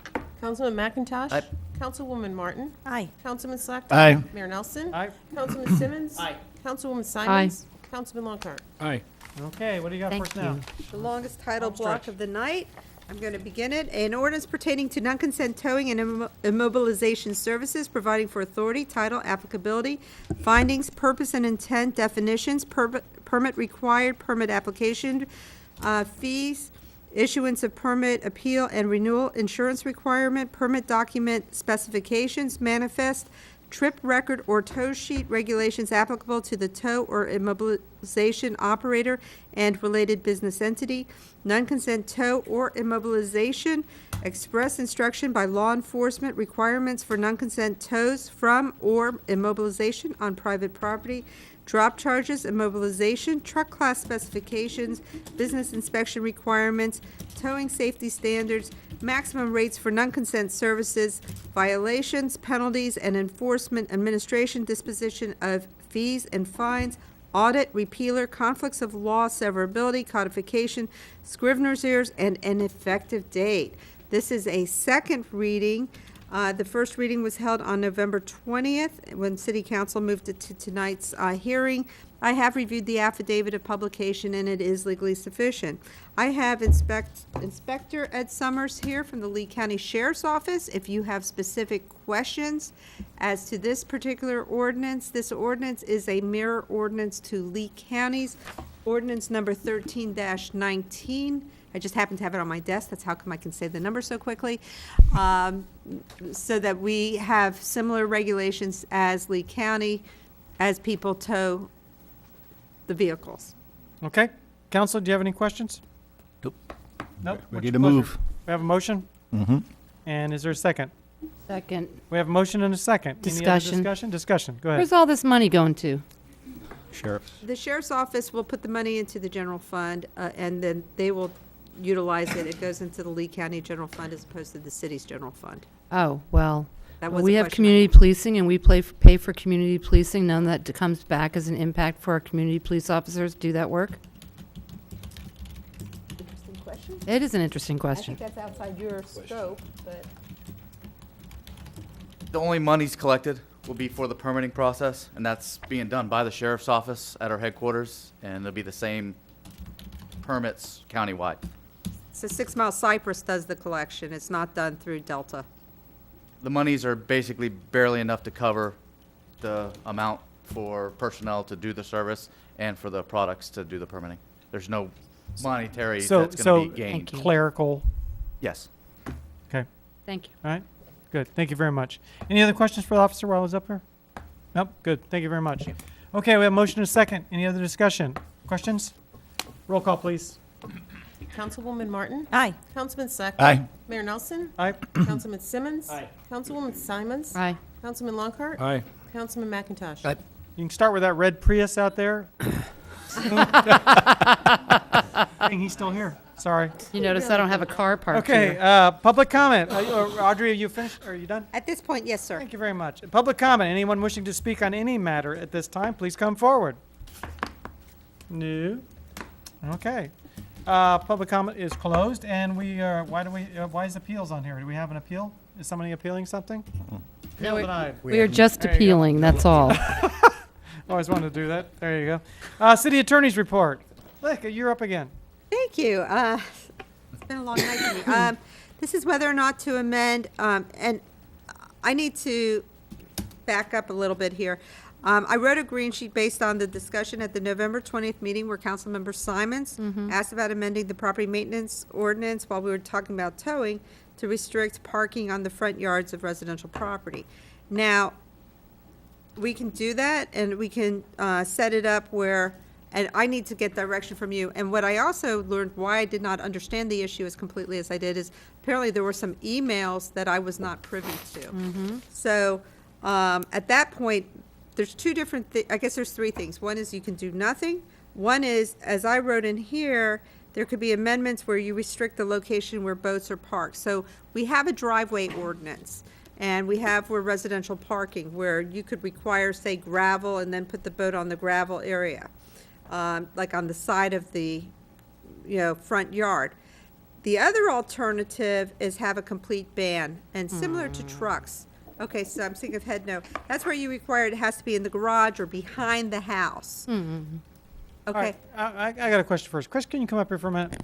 Councilman McIntosh. Aye. Councilwoman Martin. Aye. Councilman Slackton. Aye. Mayor Nelson. Aye. Councilman Simmons. Aye. Councilwoman Simons. Councilman Longcart. Aye. Okay, what do you got for us Thank now? you. The longest title Home block stretch. of the night. I'm going to begin it. An ordinance pertaining to non-consent towing and immobilization services, providing for authority, title, applicability, findings, purpose and intent, definitions, permit required, permit application, fees, issuance of permit, appeal and renewal, insurance requirement, permit document specifications, manifest, trip record or tow sheet, regulations applicable to the tow or immobilization operator and related business entity, non-consent tow or immobilization, express instruction by law enforcement, requirements for non-consent tows from or immobilization on private property, drop charges, immobilization, truck class specifications, business inspection requirements, towing safety standards, maximum rates for non-consent services, violations, penalties, and enforcement, administration, disposition of fees and fines, audit, repealer, conflicts of law, severability, codification, scrivener's errors, and an effective date. This is a second reading. The first reading was held on November 20th, when City Council moved it to tonight's hearing. I have reviewed the affidavit of publication, and it is legally sufficient. I have Inspector Ed Summers here from the Lee County Sheriff's Office. If you have specific questions as to this particular ordinance, this ordinance is a mirror ordinance to Lee County's ordinance number 13-19. I just happen to have it on my desk. That's how come I can say the number so quickly. So that we have similar regulations as Lee County as people tow the vehicles. Okay. Council, do you have any questions? Nope. Nope. What's Ready your to pleasure? move. We have a motion? Mm-hmm. And is there a second? Second. We have a motion and a second. Any other Discussion. discussion? Discussion. Go ahead. Where's all this money going to? Sheriff. The sheriff's office will put the money into the general fund, and then they will utilize it. It goes into the Lee County General Fund as opposed to the city's general fund. Oh, well, That was we a have question. community policing and we pay for community policing. None of that comes back as an impact for our community police officers. Do that work? Interesting question. It is an interesting I question. think that's outside your scope, but. The only monies collected will be for the permitting process, and that's being done by the sheriff's office at our headquarters, and it'll be the same permits countywide. So 6 Mile Cypress does the collection. It's not done through Delta. The monies are basically barely enough to cover the amount for personnel to do the service and for the products to do the permitting. There's no monetary that's going to be gained. Thank you. Clerical. Yes. Okay. Thank you. All right. Good. Thank you very much. Any other questions for the officer while I was up here? Nope. Good. Thank you very much. Okay, we have a motion and a second. Any other discussion? Questions? Roll call, please. Councilwoman Martin. Aye. Councilman Slackton. Aye. Mayor Nelson. Aye. Councilman Simmons. Aye. Councilwoman Simons. Aye. Councilman Longcart. Aye. Councilman McIntosh. Aye. You can start with that red Prius out there. Dang, he's still here. Sorry. You notice I don't have a car parked Okay, here. public comment. Audrey, are you finished? Are you done? At this point, yes, sir. Thank you very much. Public comment. Anyone wishing to speak on any matter at this time, please come forward. No? Okay. Public comment is closed, and we are, why is appeals on here? Do we have an appeal? Is somebody appealing something? Appeal we- denied. We are just There you go. appealing, that's all. Always wanted to do that. There you go. City Attorney's report. Look, you're up again. Thank you. It's been a long night for me. This is whether or not to amend, and I need to back up a little bit here. I wrote a green sheet based on the discussion at the November 20th meeting where Councilmember Simons asked about amending the property maintenance ordinance while we were talking about towing to restrict parking on the front yards of residential property. Now, we can do that, and we can set it up where, and I need to get direction from you. And what I also learned, why I did not understand the issue as completely as I did, is apparently there were some emails that I was not privy to. So at that point, there's two different, I guess there's three things. One is you can do nothing. One is, as I wrote in here, there could be amendments where you restrict the location where boats are parked. So we have a driveway ordinance, and we have where residential parking, where you could require, say, gravel and then put the boat on the gravel area, like on the side of the, front yard. The other alternative is have a complete ban, and similar to trucks. Okay, so I'm thinking of head no. That's where you require it has to be in the garage or behind the house. All Okay. right, I got a question first. Chris, can you come up here for a minute?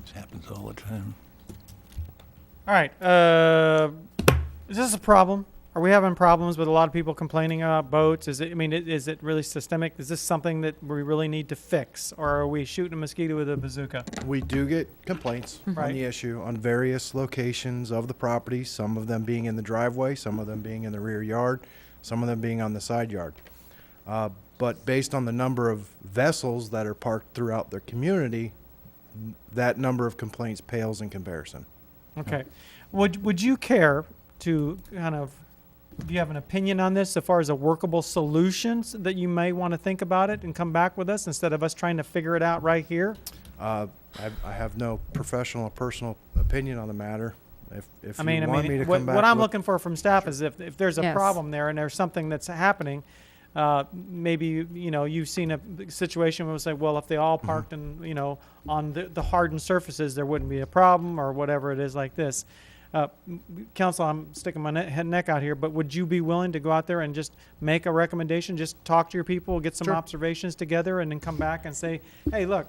This happens all the time. All right. Is this a problem? Are we having problems with a lot of people complaining about boats? Is it really systemic? Is this something that we really need to fix, or are we shooting a mosquito with a bazooka? We do get complaints on Right. the issue on various locations of the property, some of them being in the driveway, some of them being in the rear yard, some of them being on the side yard. But based on the number of vessels that are parked throughout their community, that number of complaints pales in comparison. Okay. Would you care to kind of, do you have an opinion on this as far as a workable solutions that you may want to think about it and come back with us instead of us trying to figure it out right here? I have no professional or personal opinion on the matter. If you want me to come back what I'm with- looking for from staff is if there's a Yes. problem there and there's something that's happening, maybe, you've seen a situation where we say, well, if they all parked on the hardened surfaces, there wouldn't be a problem or whatever it is like this. Council, I'm sticking my neck out here, but would you be willing to go out there and just make a recommendation, just talk to your people, get some Sure. observations together, and then come back and say, hey, look,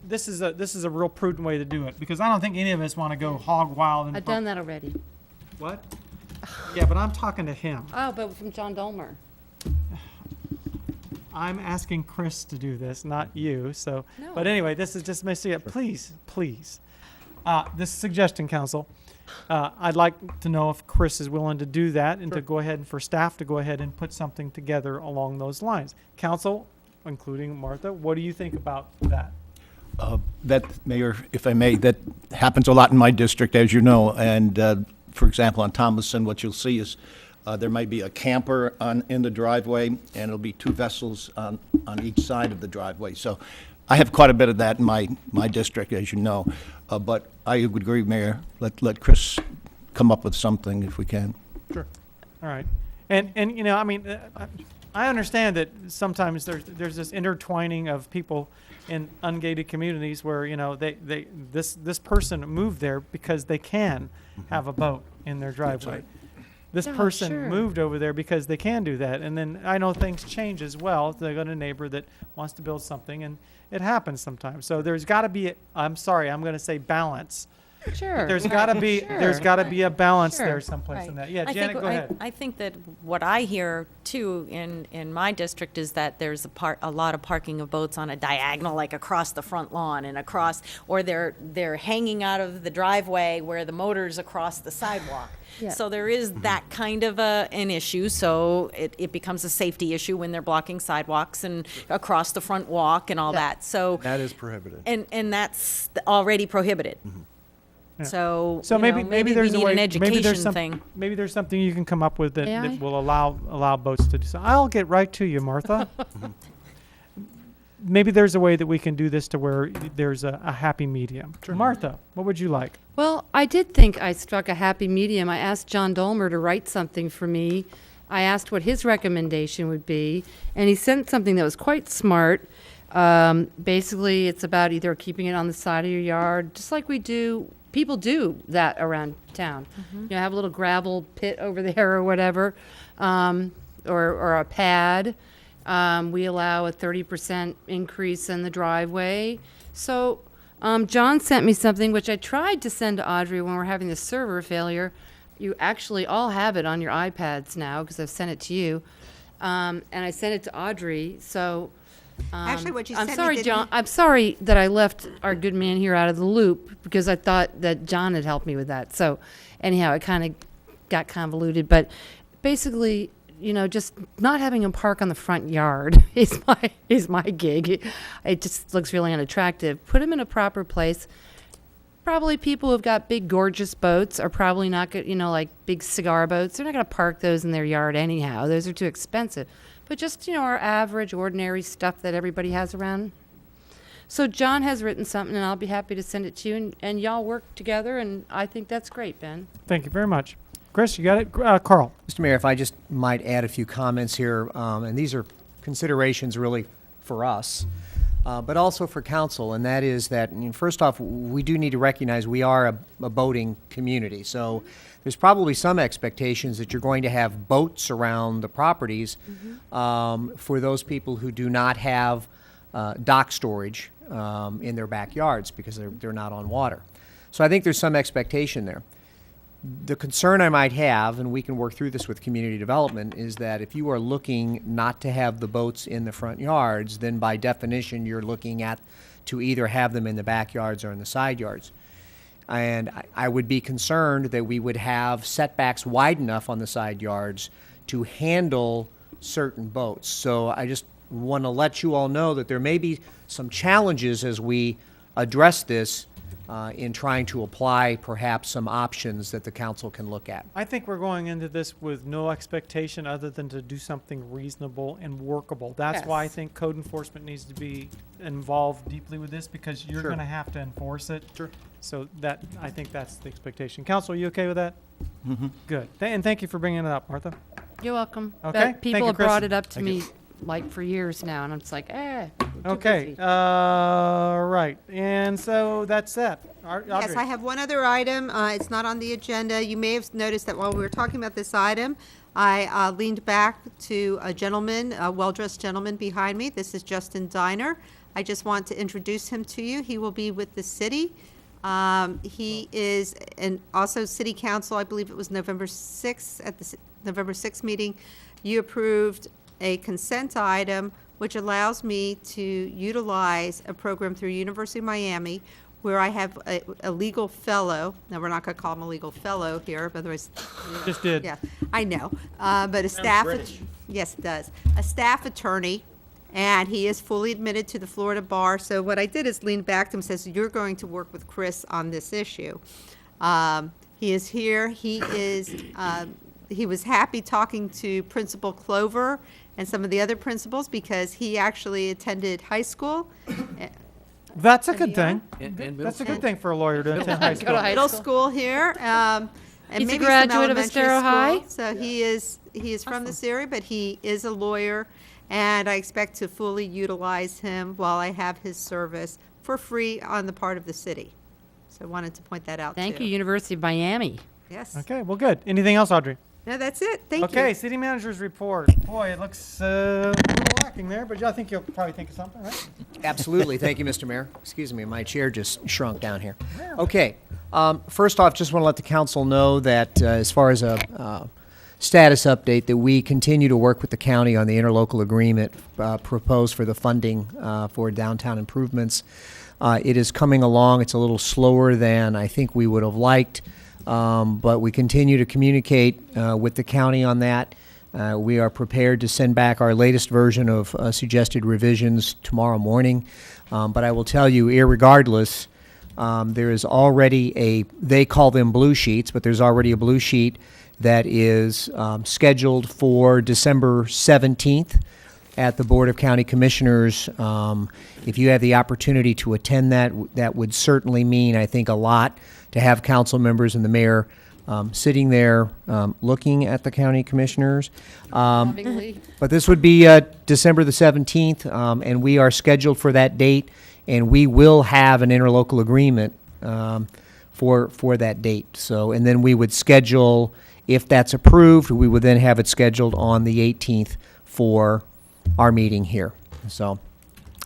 this is a real prudent way to do it, because I don't think any of us want to go hog wild and I've done that already. What? Yeah, but I'm talking to him. Oh, but from John Dolmer. I'm asking Chris to do this, not you. So, No. but anyway, this is just messy up. Please. This suggestion, council. I'd like to know if Chris is willing to do that and to go ahead and for staff to go ahead and put something together along those lines. Council, including Martha, what do you think about that? That, Mayor, if I may, that happens a lot in my district, as you know. And for example, on Thomason, what you'll see is there might be a camper in the driveway, and it'll be two vessels on each side of the driveway. So I have quite a bit of that in my district, as you know. But I would agree, Mayor, let Chris come up with something if we can. Sure. All right. And I understand that sometimes there's this intertwining of people in ungated communities where, this person moved there because they can have a boat in their driveway. This Yeah, person sure. moved over there because they can do that. And then I know things change as well. They got a neighbor that wants to build something, and it happens sometimes. So there's got to be, I'm sorry, I'm going to say balance. Sure. There's got to be, there's Sure. got to be a balance Sure. there someplace in that. Yeah, I Janet, think, go ahead. I think that what I hear too in my district is that there's a lot of parking of boats on a diagonal, like across the front lawn and across, or they're hanging out of the driveway where the motor's across the sidewalk. Yeah. So there is that kind of an issue, so it becomes a safety issue when they're blocking sidewalks and across the front walk and all that, so. That is prohibited. And that's already prohibited. Yeah. So, So maybe there's we a way, need an maybe there's education thing. maybe there's something you can come up with that, May I? that will allow boats to do so. I'll get right to you, Martha. Maybe there's a way that we can do this to where there's a happy medium. Martha, what would you like? Well, I did think I struck a happy medium. I asked John Dolmer to write something for me. I asked what his recommendation would be, and he sent something that was quite smart. Basically, it's about either keeping it on the side of your yard, just like we do. People do that around town. Have a little gravel pit over there or whatever, or a pad. We allow a 30% increase in the driveway. So John sent me something which I tried to send to Audrey when we're having the server failure. You actually all have it on your iPads now because I've sent it to you. And I sent it to Audrey. So Actually, what you I'm sent me sorry, didn't- John. I'm sorry that I left our good man here out of the loop because I thought that John had helped me with that. So anyhow, it kind of got convoluted. But basically, just not having him park on the front yard is my gig. It just looks really unattractive. Put him in a proper place. probably people who've got big, gorgeous boats are probably not good, like big cigar boats. They're not going to park those in their yard anyhow. Those are too expensive. But just, our average, ordinary stuff that everybody has around. So John has written something, and I'll be happy to send it to you, and y'all work together, and I think that's great, Ben. Thank you very much. Chris, you got it? Carl? Mr. Mayor, if I just might add a few comments here, and these are considerations really for us, but also for council, and that is that, first off, we do need to recognize we are a boating community. So there's probably some expectations that you're going to have boats around the properties for those people who do not have dock storage in their backyards because they're not on water. So I think there's some expectation there. The concern I might have, and we can work through this with community development, is that if you are looking not to have the boats in the front yards, then by definition you're looking at to either have them in the backyards or in the side yards. And I would be concerned that we would have setbacks wide enough on the side yards to handle certain boats. So I just want to let you all know that there may be some challenges as we address this in trying to apply perhaps some options that the council can look at. I think we're going into this with no expectation other than to do something reasonable and workable. That's why I think code enforcement needs to be involved deeply with this, because you're Sure. going to have to enforce it. Sure. So I think that's the expectation. Council, are you okay with that? Mm-hmm. Good. And thank you for bringing it up, Martha. You're welcome. Okay. But Thank people you, have brought Kristen. it up to Thank me you. like for years now, and I'm just like, we're too Okay. busy. Right. And so that's that. Yes, I have one other item. It's not on the agenda. You may have noticed that while we were talking about this item, I leaned back to a gentleman, a well-dressed gentleman behind me. This is Justin Diner. I just want to introduce him to you. He will be with the city. He is, and also city council, I believe it was November 6th, at the November 6th meeting, you approved a consent item which allows me to utilize a program through University of Miami where I have a legal fellow. Now, we're not going to call him a legal fellow here, but otherwise. Just did. Yeah, I know. But a staff. Yes, it does. A staff attorney, and he is fully admitted to the Florida bar. So what I did is lean back to him and says, you're going to work with Chris on this issue. He is here. He was happy talking to Principal Clover and some of the other principals because he actually attended high school. That's a good thing. And middle That's a school. good thing for a lawyer to attend high Go to school. high Middle school. school here, and He's a maybe some graduate of elementary Estero High? school. So he is from this area, but he is a lawyer, and I expect to fully utilize him while I have his service for free on the part of the city. So I wanted to point that out too. Thank you, University of Miami. Yes. Okay, well, good. Anything else, Audrey? No, that's it. Thank you. Okay, city manager's report. Boy, it looks a little lacking there, but I think you'll probably think of something, right? Absolutely. Thank you, Mr. Mayor. Excuse me, my chair just shrunk down here. Okay. First off, just want to let the council know that as far as a status update, that we continue to work with the county on the interlocal agreement proposed for the funding for downtown improvements. It is coming along. It's a little slower than I think we would have liked, but we continue to communicate with the county on that. We are prepared to send back our latest version of suggested revisions tomorrow morning. But I will tell you, irregardless, there is already they call them blue sheets, but there's already a blue sheet that is scheduled for December 17th at the Board of County Commissioners. If you have the opportunity to attend that, that would certainly mean, I think, a lot to have council members and the mayor sitting there looking at the county commissioners. Lovingly. But this would be December the 17th, and we are scheduled for that date, and we will have an interlocal agreement for that date. So, and then we would schedule, if that's approved, we would then have it scheduled on the 18th for our meeting here. So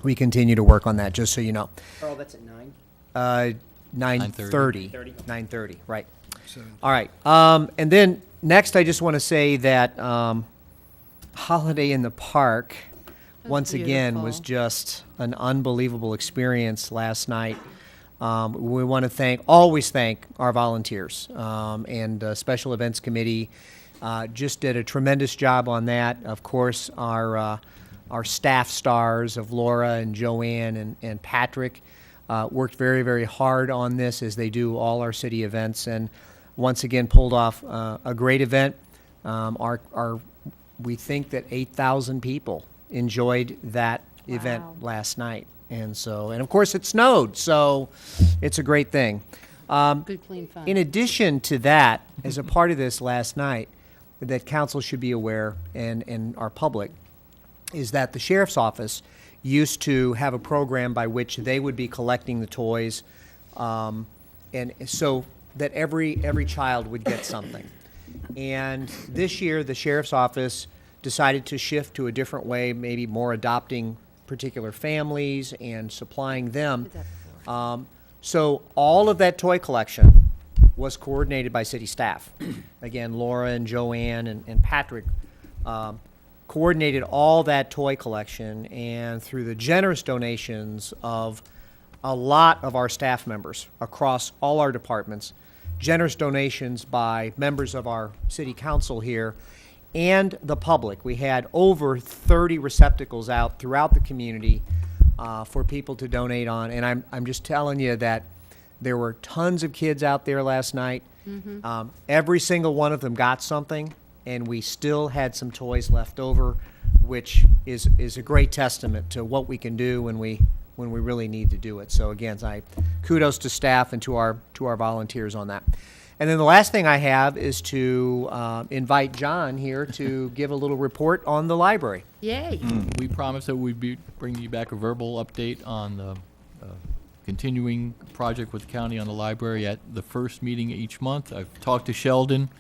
we continue to work on that, just so you know. Carl, that's at 9? 9:30. 9:30, right. All right. And then next, I just want to say that Holiday in the Park, once again, was beautiful. just an unbelievable experience last night. We want to always thank our volunteers, and Special Events Committee just did a tremendous job on that. Of course, our staff stars of Laura and Joanne and Patrick worked very, very hard on this as they do all our city events, and once again pulled off a great event. We think that 8,000 people enjoyed that event last night. And of course it snowed, so it's a great thing. Good, clean fun. In addition to that, as a part of this last night, that council should be aware, and our public, is that the sheriff's office used to have a program by which they would be collecting the toys, and so that every child would get something. And this year, the sheriff's office decided to shift to a different way, maybe more adopting particular families and supplying them. So all of that toy collection was coordinated by city staff. Again, Laura and Joanne and Patrick coordinated all that toy collection, and through the generous donations of a lot of our staff members across all our departments, generous donations by members of our city council here, and the public. We had over 30 receptacles out throughout the community for people to donate on, and I'm just telling you that there were tons of kids out there last night. Every single one of them got something, and we still had some toys left over, which is a great testament to what we can do when we really need to do it. So again, kudos to staff and to our volunteers on that. And then the last thing I have is to invite John here to give a little report on the library. Yay. We promised that we'd be bringing you back a verbal update on the continuing project with the county on the library at the first meeting each month. I've talked to Sheldon.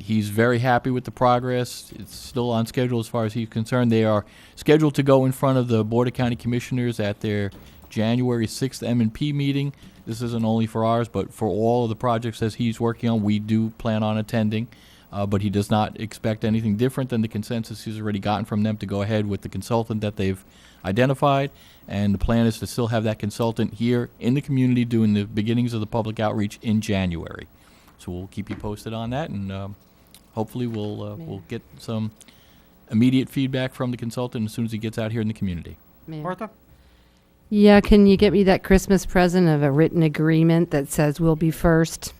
He's very happy with the progress. It's still on schedule as far as he's concerned. They are scheduled to go in front of the Board of County Commissioners at their January 6th M&P meeting. This isn't only for ours, but for all of the projects that he's working on, we do plan on attending. But he does not expect anything different than the consensus he's already gotten from them to go ahead with the consultant that they've identified. And the plan is to still have that consultant here in the community doing the beginnings of the public outreach in January. So we'll keep you posted on that, and hopefully we'll get some immediate feedback from the consultant as soon as he gets out here in the community. Martha? Yeah, can you get me that Christmas present of a written agreement that says we'll be first?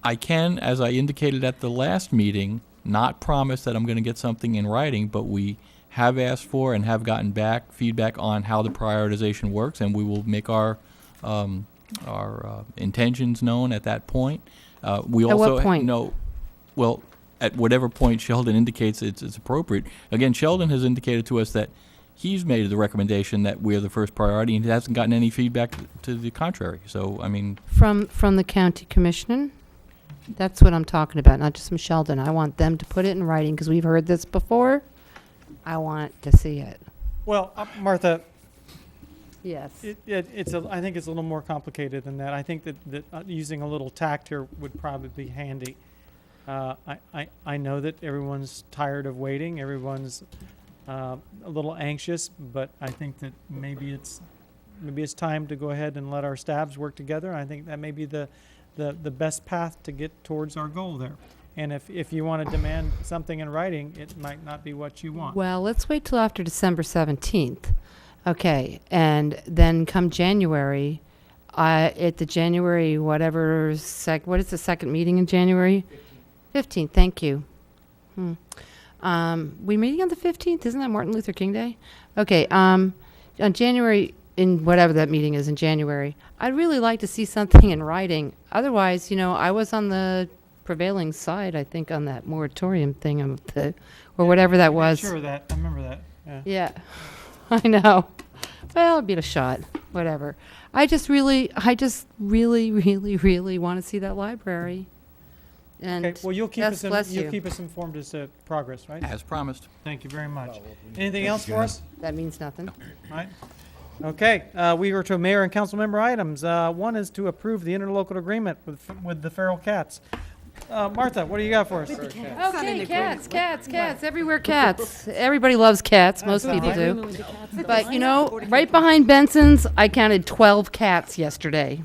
I can, as I indicated at the last meeting, not promise that I'm going to get something in writing, but we have asked for and have gotten back feedback on how the prioritization works, and we will make our intentions known at that point. We At also what point? know, well, at whatever point Sheldon indicates it's appropriate. Again, Sheldon has indicated to us that he's made the recommendation that we're the first priority, and he hasn't gotten any feedback to the contrary. So, I mean, From the county commissioner? That's what I'm talking about, not just from Sheldon. I want them to put it in writing, because we've heard this before. I want to see it. Well, Martha, Yes. I think it's a little more complicated than that. I think that using a little tact here would probably be handy. I know that everyone's tired of waiting. Everyone's a little anxious, but I think that maybe it's time to go ahead and let our staffs work together. I think that may be the best path to get towards our goal there. And if you want to demand something in writing, it might not be what you want. Well, let's wait till after December 17th. Okay, and then come January, at the January whatever what is the second meeting in January? 15th, thank you. We meeting on the 15th? Isn't that Martin Luther King Day? Okay, on January, in whatever that meeting is in January, I'd really like to see something in writing. Otherwise, I was on the prevailing side, I think, on that moratorium thing, or whatever that was. Sure, I remember that. Yeah. I know. Well, it'd be a shot. Whatever. I just really, really want to see that library. And Okay, well, you'll keep yes, bless you. keep us informed as to progress, right? as promised. Thank you very much. Anything else for us? That means nothing. Right. Okay, we are to mayor and council member items. One is to approve the interlocal agreement with the feral cats. Martha, what do you got for us? Okay, cats, everywhere cats. Everybody loves cats, most people do. But, right behind Benson's, I counted 12 cats yesterday.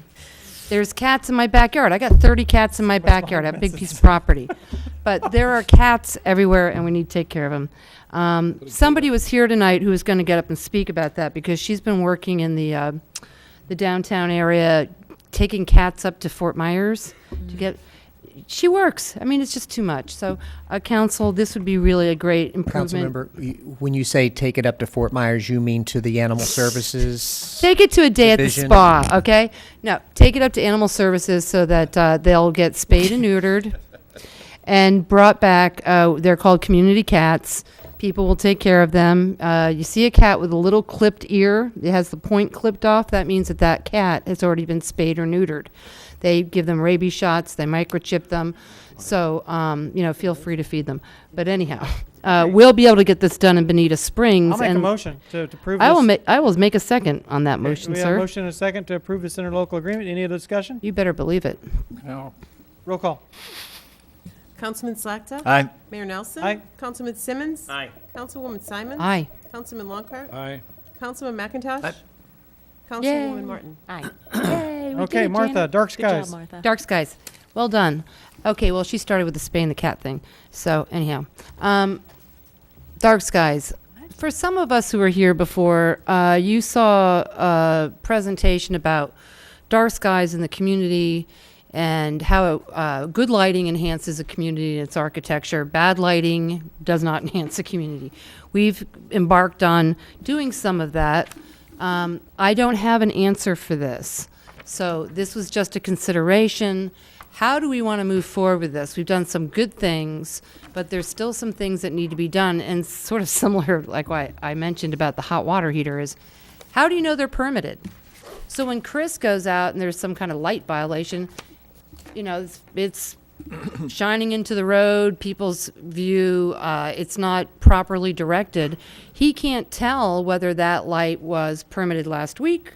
There's cats in my backyard. I got 30 cats in my backyard. I have a big piece of property. But there are cats everywhere, and we need to take care of them. Somebody was here tonight who was going to get up and speak about that because she's been working in the downtown area, taking cats up to Fort Myers to get. She works. I mean, it's just too much. So, council, this would be really a great improvement. Councilmember, when you say take it up to Fort Myers, you mean to the Animal Services? Take it to a day Division? at the spa, okay? No, take it up to Animal Services so that they'll get spayed and neutered and brought back. They're called community cats. People will take care of them. You see a cat with a little clipped ear. It has the point clipped off. That means that that cat has already been spayed or neutered. They give them rabies shots. They microchip them. So, feel free to feed them. But anyhow, we'll be able to get this done in Bonita Springs. I'll make and a motion to approve I this. will make a second on that motion, We have a sir. motion and a second to approve this interlocal agreement. Any other discussion? You better believe it. Roll call. Councilman Slakta? Aye. Mayor Nelson? Aye. Councilman Simmons? Aye. Councilwoman Simons? Aye. Councilman Longcart? Aye. Councilman McIntosh? Aye. Councilwoman Yay. Martin? Aye. Yay, we Okay, did it, Martha, Janet. dark Good job, skies. Martha. Dark skies. Well done. Okay, well, she started with the spay and the cat thing. So, anyhow. Dark skies. For some of us who were here before, you saw a presentation about dark skies in the community and how good lighting enhances a community and its architecture. Bad lighting does not enhance a community. We've embarked on doing some of that. I don't have an answer for this. So this was just a consideration. How do we want to move forward with this? We've done some good things, but there's still some things that need to be done. And sort of similar, like what I mentioned about the hot water heater, is how do you know they're permitted? So when Chris goes out and there's some kind of light violation, it's shining into the road, people's view, it's not properly directed. He can't tell whether that light was permitted last week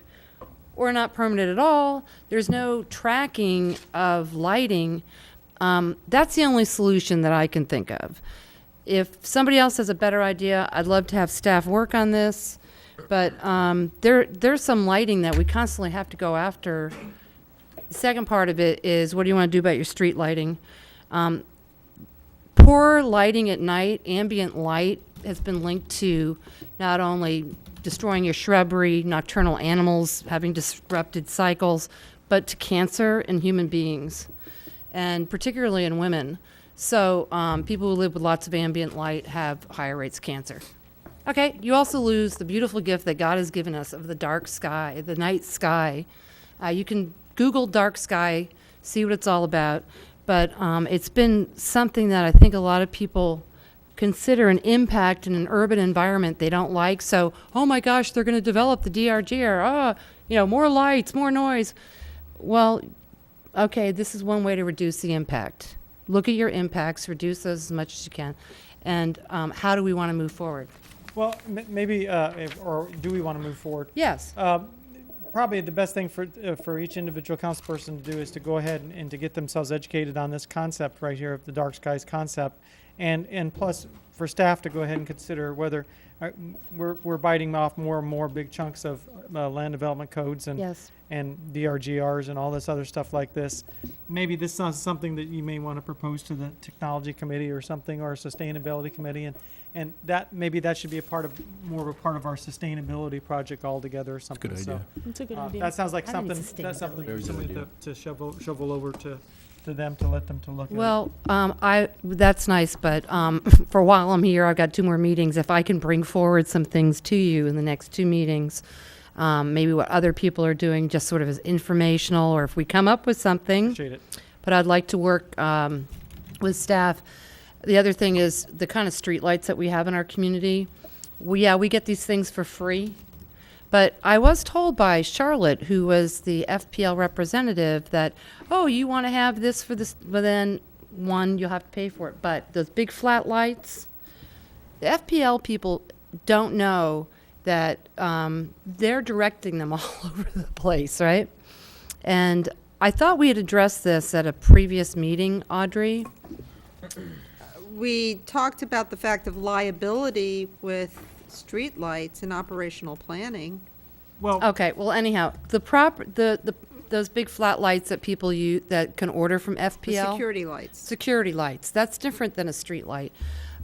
or not permitted at all. There's no tracking of lighting. That's the only solution that I can think of. If somebody else has a better idea, I'd love to have staff work on this. But there's some lighting that we constantly have to go after. The second part of it is, what do you want to do about your street lighting? Poor lighting at night, ambient light, has been linked to not only destroying your shrubbery, nocturnal animals having disrupted cycles, but to cancer in human beings, and particularly in women. So people who live with lots of ambient light have higher rates of cancer. Okay, you also lose the beautiful gift that God has given us of the dark sky, the night sky. You can Google dark sky, see what it's all about. But it's been something that I think a lot of people consider an impact in an urban environment they don't like. So, oh my gosh, they're going to develop the DRG, or, more lights, more noise. Well, okay, this is one way to reduce the impact. Look at your impacts, reduce those as much as you can. And how do we want to move forward? Well, maybe, or do we want to move forward? Yes. Probably the best thing for each individual council person to do is to go ahead and to get themselves educated on this concept right here of the dark skies concept, and plus for staff to go ahead and consider whether we're biting off more and more big chunks of land development codes and Yes. and DRGRs and all this other stuff like this. Maybe this is something that you may want to propose to the technology committee or something, or a sustainability committee, and that maybe that should be a part of more of a part of our sustainability project altogether or something. good So, idea. That's a good idea. that sounds like I think something. That's something Very good somebody idea. to shovel over to them to let them to look at. Well, that's nice, but for a while I'm here, I've got 2 more meetings. If I can bring forward some things to you in the next 2 meetings, maybe what other people are doing, just sort of as informational, or if we come up with something. Appreciate it. But I'd like to work with staff. The other thing is the kind of street lights that we have in our community. We get these things for free. But I was told by Charlotte, who was the FPL representative, that, oh, you want to have this for this, but then, one, you'll have to pay for it. But those big flat lights, the FPL people don't know that they're directing them all over the place, right? And I thought we had addressed this at a previous meeting, Audrey. We talked about the fact of liability with streetlights and operational planning. Well, Okay, well, anyhow, the those big flat lights that people use, that can order from The FPL. security lights. Security lights. That's different than a street light.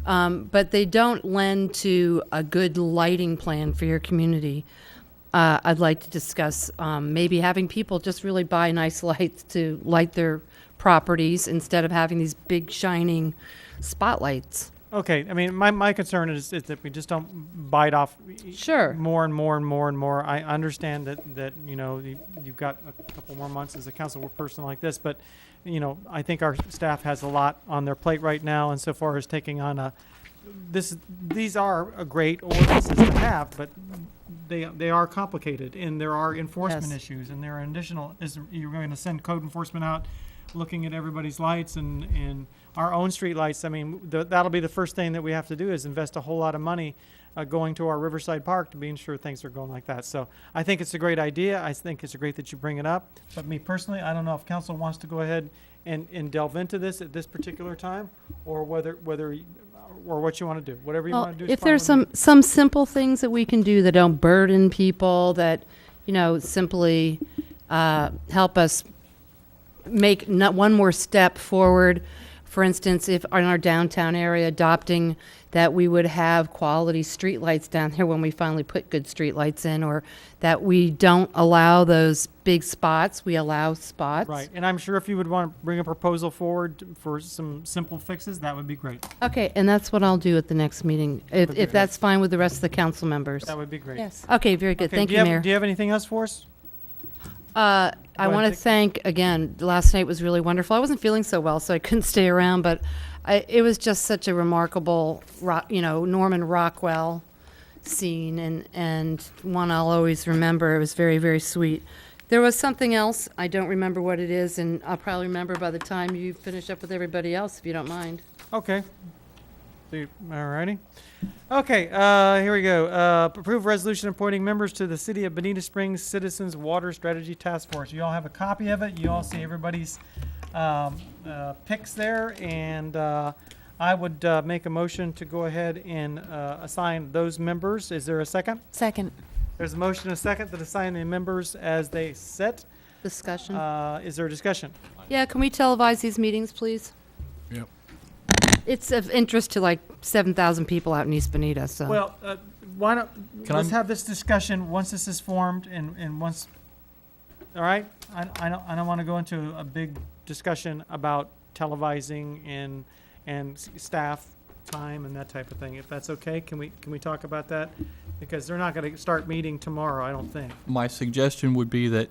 But they don't lend to a good lighting plan for your community. I'd like to discuss maybe having people just really buy nice lights to light their properties instead of having these big shining spotlights. Okay, I mean, my concern is that we just don't bite off Sure. more and more and more and more. I understand that you've got a couple more months as a council person like this, but I think our staff has a lot on their plate right now, and so far as taking on these are a great ordinances to have, but they are complicated, and there are enforcement Yes. issues, and there are additional. You're going to send code enforcement out, looking at everybody's lights and our own street lights. I mean, that'll be the first thing that we have to do is invest a whole lot of money going to our Riverside Park to be sure things are going like that. So I think it's a great idea. I think it's great that you bring it up. But me personally, I don't know if council wants to go ahead and delve into this at this particular time, or whether or what you want to do. Whatever you Well, want to do. is if fine there's with me. some simple things that we can do that don't burden people, that simply help us make one more step forward. For instance, if in our downtown area adopting that we would have quality streetlights down there when we finally put good streetlights in, or that we don't allow those big spots, we allow spots. Right, and I'm sure if you would want to bring a proposal forward for some simple fixes, that would be great. Okay, and that's what I'll do at the next meeting, if that's fine with the rest of the council members. That would be great. Yes. Okay, very good. Okay, Thank do you, have- Mayor. Do you have anything else for us? I ahead, want to take- thank, again, last night was really wonderful. I wasn't feeling so well, so I couldn't stay around, but it was just such a remarkable, Norman Rockwell scene, and one I'll always remember. It was very, very sweet. There was something else. I don't remember what it is, and I'll probably remember by the time you finish up with everybody else, if you don't mind. Okay. All righty. Okay, here we go. Approve resolution appointing members to the City of Bonita Springs Citizens Water Strategy Task Force. You all have a copy of it. You all see everybody's picks there, and I would make a motion to go ahead and assign those members. Is there a second? Second. There's a motion and a second to assign the members as they sit. Discussion. Is there a discussion? Yeah, can we televise these meetings, please? Yep. It's of interest to like 7,000 people out in East Bonita, so. Well, why don't, Can let's I- have this discussion once this is formed and once, all right? I don't want to go into a big discussion about televising and staff time and that type of thing. If that's okay, can we talk about that? Because they're not going to start meeting tomorrow, I don't think. My suggestion would be that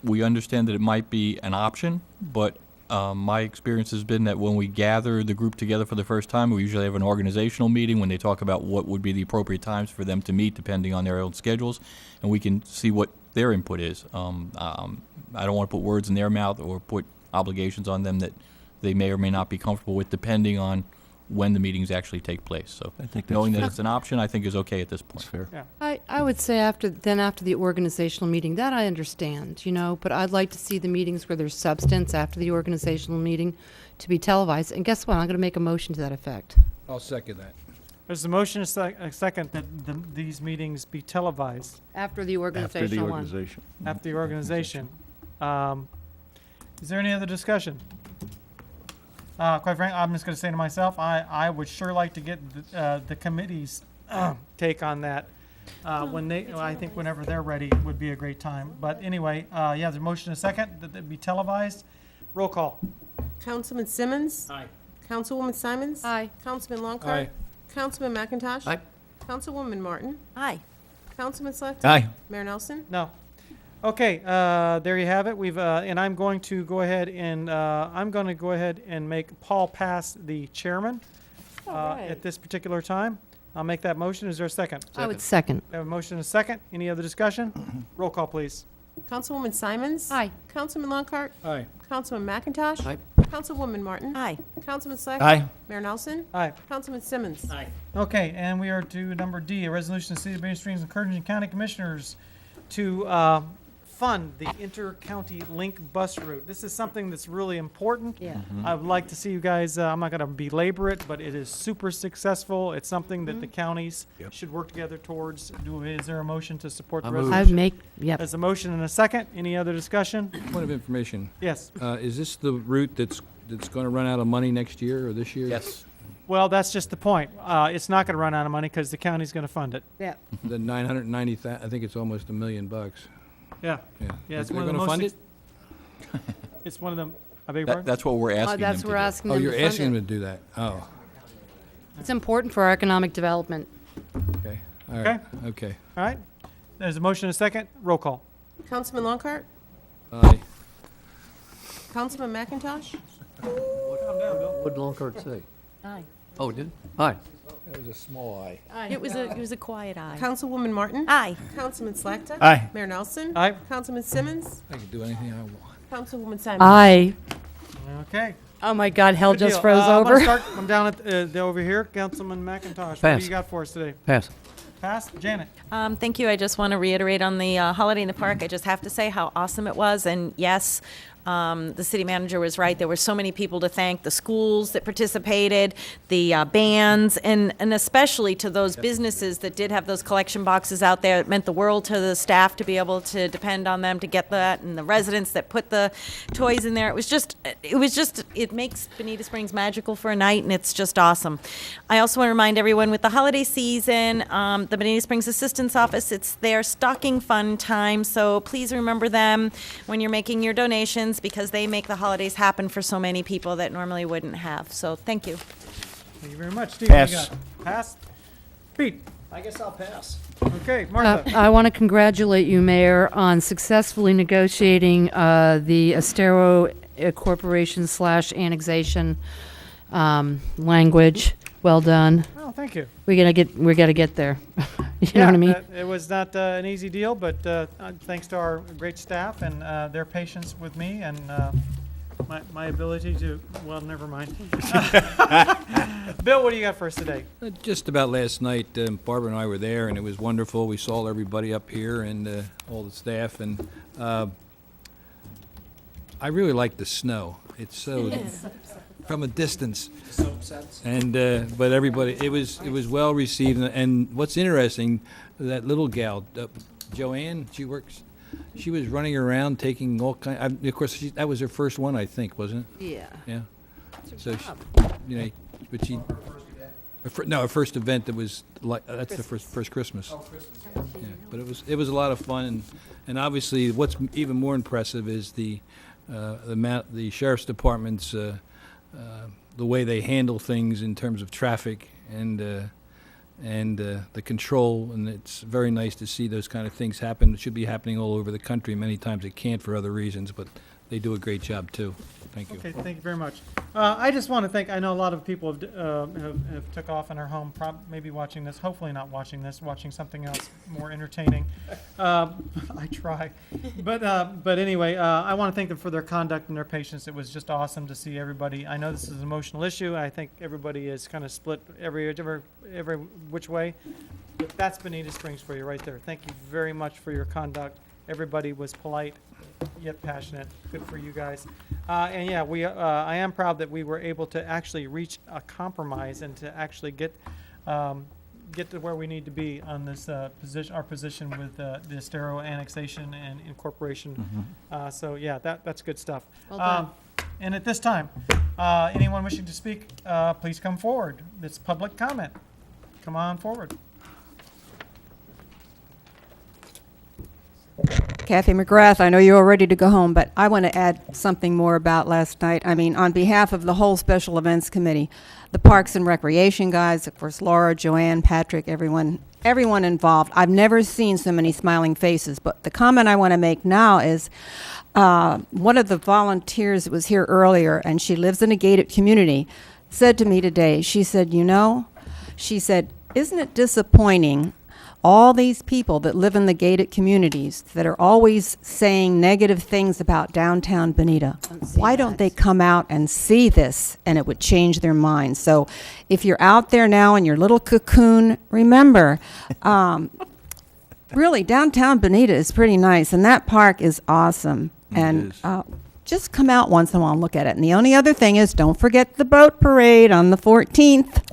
we understand that it might be an option, but my experience has been that when we gather the group together for the first time, we usually have an organizational meeting when they talk about what would be the appropriate times for them to meet depending on their own schedules, and we can see what their input is. I don't want to put words in their mouth or put obligations on them that they may or may not be comfortable with depending on when the meetings actually take place. So I think that's knowing that fair. it's an option, I think is okay at this point. That's fair. Yeah. I would say after the organizational meeting, that I understand, but I'd like to see the meetings where there's substance after the organizational meeting to be televised. And guess what? I'm going to make a motion to that effect. I'll second that. There's a motion, a second, that these meetings be televised After the After the organizational one. organization. after the organization. Is there any other discussion? Quite frankly, I'm just going to say to myself, I would sure like to get the committee's take on that. I think whenever they're ready would be a great time. But anyway, there's a motion and a second that it be televised. Roll call. Councilman Simmons? Aye. Councilwoman Simons? Aye. Councilman Longcart? Aye. Councilman McIntosh? Aye. Councilwoman Martin? Aye. Councilman Slackton? Aye. Mayor Nelson? No. Okay, there you have it. And I'm going to go ahead and make Paul Pass the chairman at this particular time. I'll make that motion. Is there a second? I would second. I have a motion and a second. Any other discussion? Roll call, please. Councilwoman Simons? Aye. Councilman Longcart? Aye. Councilman McIntosh? Aye. Councilwoman Martin? Aye. Councilman Slackton? Aye. Mayor Nelson? Aye. Councilman Simmons? Aye. Okay, and we are to number D, a resolution of the City of Bonita Springs and Kern County Commissioners to fund the inter-county link bus route. This is something that's really important. Yeah. I would like to see you guys, I'm not going to belabor it, but it is super successful. It's something that the counties should work together towards. Is there a motion to support the I move. resolution? Yep. There's a motion and a second. Any other discussion? Point of information. Yes. Is this the route that's going to run out of money next year or this year? Yes. Well, that's just the point. It's not going to run out of money because the county's going to fund it. Yeah. The 990,000, I think it's almost $1 million. Yeah. Yeah. Yeah, it's They're one of the gonna most. fund it? It's one of them. I beg your pardon? That's what we're asking them That's to what we're do. asking Oh, them to you're fund asking them it. to do that? Oh, It's important for our economic development. okay. All right. Okay. Okay. All right. There's a motion and a second. Roll call. Councilman Longcart? Aye. Councilman McIntosh? What did Longcart say? Aye. Oh, did? Aye. That was a small eye. It was a quiet aye. Councilwoman Martin? Aye. Councilman Slakta? Aye. Mayor Nelson? Aye. Councilman Simmons? I can do anything I want. Councilwoman Simon? Aye. Okay. Oh my God, hell Good just deal. froze I'm gonna over. start- I'm down at over here. Councilman McIntosh. What do Pass. you got for us today? Pass. Pass. Janet. Thank you. I just want to reiterate on the holiday in the park. I just have to say how awesome it was. And yes, the city manager was right. There were so many people to thank, the schools that participated, the bands, and especially to those businesses that did have those collection boxes out there. It meant the world to the staff to be able to depend on them to get that, and the residents that put the toys in there. It makes Bonita Springs magical for a night, and it's just awesome. I also want to remind everyone with the holiday season, the Bonita Springs Assistance Office, it's their stocking fund time, so please remember them when you're making your donations, because they make the holidays happen for so many people that normally wouldn't have. So thank you. Thank you very much. Steve, Pass. what do you got? Pass. Pete. I guess I'll pass. Okay. Martha. I want to congratulate you, Mayor, on successfully negotiating the Estero Corporation / annexation language. Well done. Oh, thank you. We gotta get there. You know what I mean? It was not an easy deal, but thanks to our great staff and their patience with me and my ability to, well, never mind. Bill, what do you got for us today? Just about last night, Barbara and I were there, and it was wonderful. We saw everybody up here and all the staff, and I really like the snow. It's so from a distance. And but everybody, it was well received. And what's interesting, that little gal, Joanne, she was running around taking all kind. Of course, that was her first one, I think, wasn't it? Yeah. Yeah. So but she. Her first event that was like that's the first Christmas. Oh, Christmas. Yeah, but it was a lot of fun, and obviously what's even more impressive is the sheriff's department's the way they handle things in terms of traffic and the control, and it's very nice to see those kind of things happen. It should be happening all over the country. Many times it can't for other reasons, but they do a great job too. Thank you. Okay, thank you very much. I just want to thank, I know a lot of people have took off in our home, maybe watching this, hopefully not watching this, watching something else more entertaining. I try. But anyway, I want to thank them for their conduct and their patience. It was just awesome to see everybody. I know this is an emotional issue. I think everybody is kind of split every which way. But that's Bonita Springs for you right there. Thank you very much for your conduct. Everybody was polite, yet passionate. Good for you guys. And yeah, I am proud that we were able to actually reach a compromise and to actually get to where we need to be on this our position with the Estero annexation and incorporation. So yeah, that's good stuff. Well done. And at this time, anyone wishing to speak, please come forward. It's public comment. Come on forward. Kathy McGrath, I know you're all ready to go home, but I want to add something more about last night. I mean, on behalf of the whole Special Events Committee, the Parks and Recreation guys, of course, Laura, Joanne, Patrick, everyone involved. I've never seen so many smiling faces, but the comment I want to make now is one of the volunteers that was here earlier, and she lives in a gated community, said to me today, she said, isn't it disappointing all these people that live in the gated communities that are always saying negative things about downtown Bonita? Why don't they come out and see this, and it would change their minds? So if you're out there now in your little cocoon, remember, really, downtown Bonita is pretty nice, and that park is awesome. And is. just come out once in a while and look at it. And the only other thing is, don't forget the boat parade on the 14th.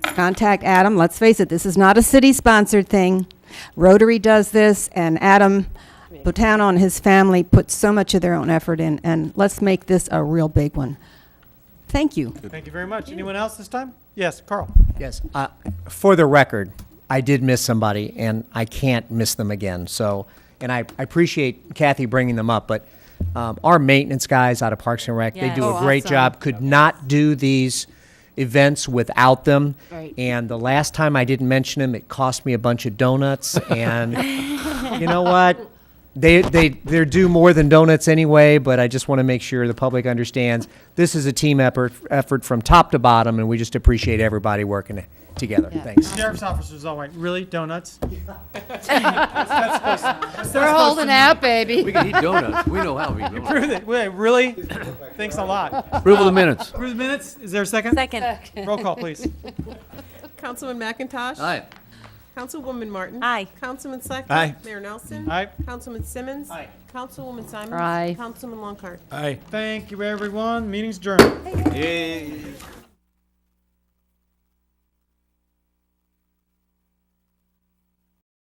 Contact Adam. Let's face it, this is not a city-sponsored thing. Rotary does this, and Adam Botano and his family put so much of their own effort in, and let's make this a real big one. Thank you. Thank you very much. Anyone else this time? Yes, Carl. Yes. For the record, I did miss somebody, and I can't miss them again. So, and I appreciate Kathy bringing them up, but our maintenance guys out of Parks and Rec, they do a great job. Could not do these events without them. Right. And the last time I didn't mention them, it cost me a bunch of donuts. And you know what? They're due more than donuts anyway, but I just want to make sure the public understands this is a team effort from top to bottom, and we just appreciate everybody working together. Yeah. Thanks. Sheriff's officer's all right. Really? Donuts? They're holding out, baby. We can eat donuts. We know how we do Prove it. it. Wait, really? Thanks a lot. Approval of the minutes. Approve the minutes? Is there a second? Second. Roll call, please. Councilman McIntosh? Aye. Councilwoman Martin? Aye. Councilman Slechta? Aye. Mayor Nelson? Aye. Councilman Simmons? Aye. Councilwoman Simons? Aye. Councilman Longcart? Aye. Thank you, everyone. Meeting's adjourned. Yay.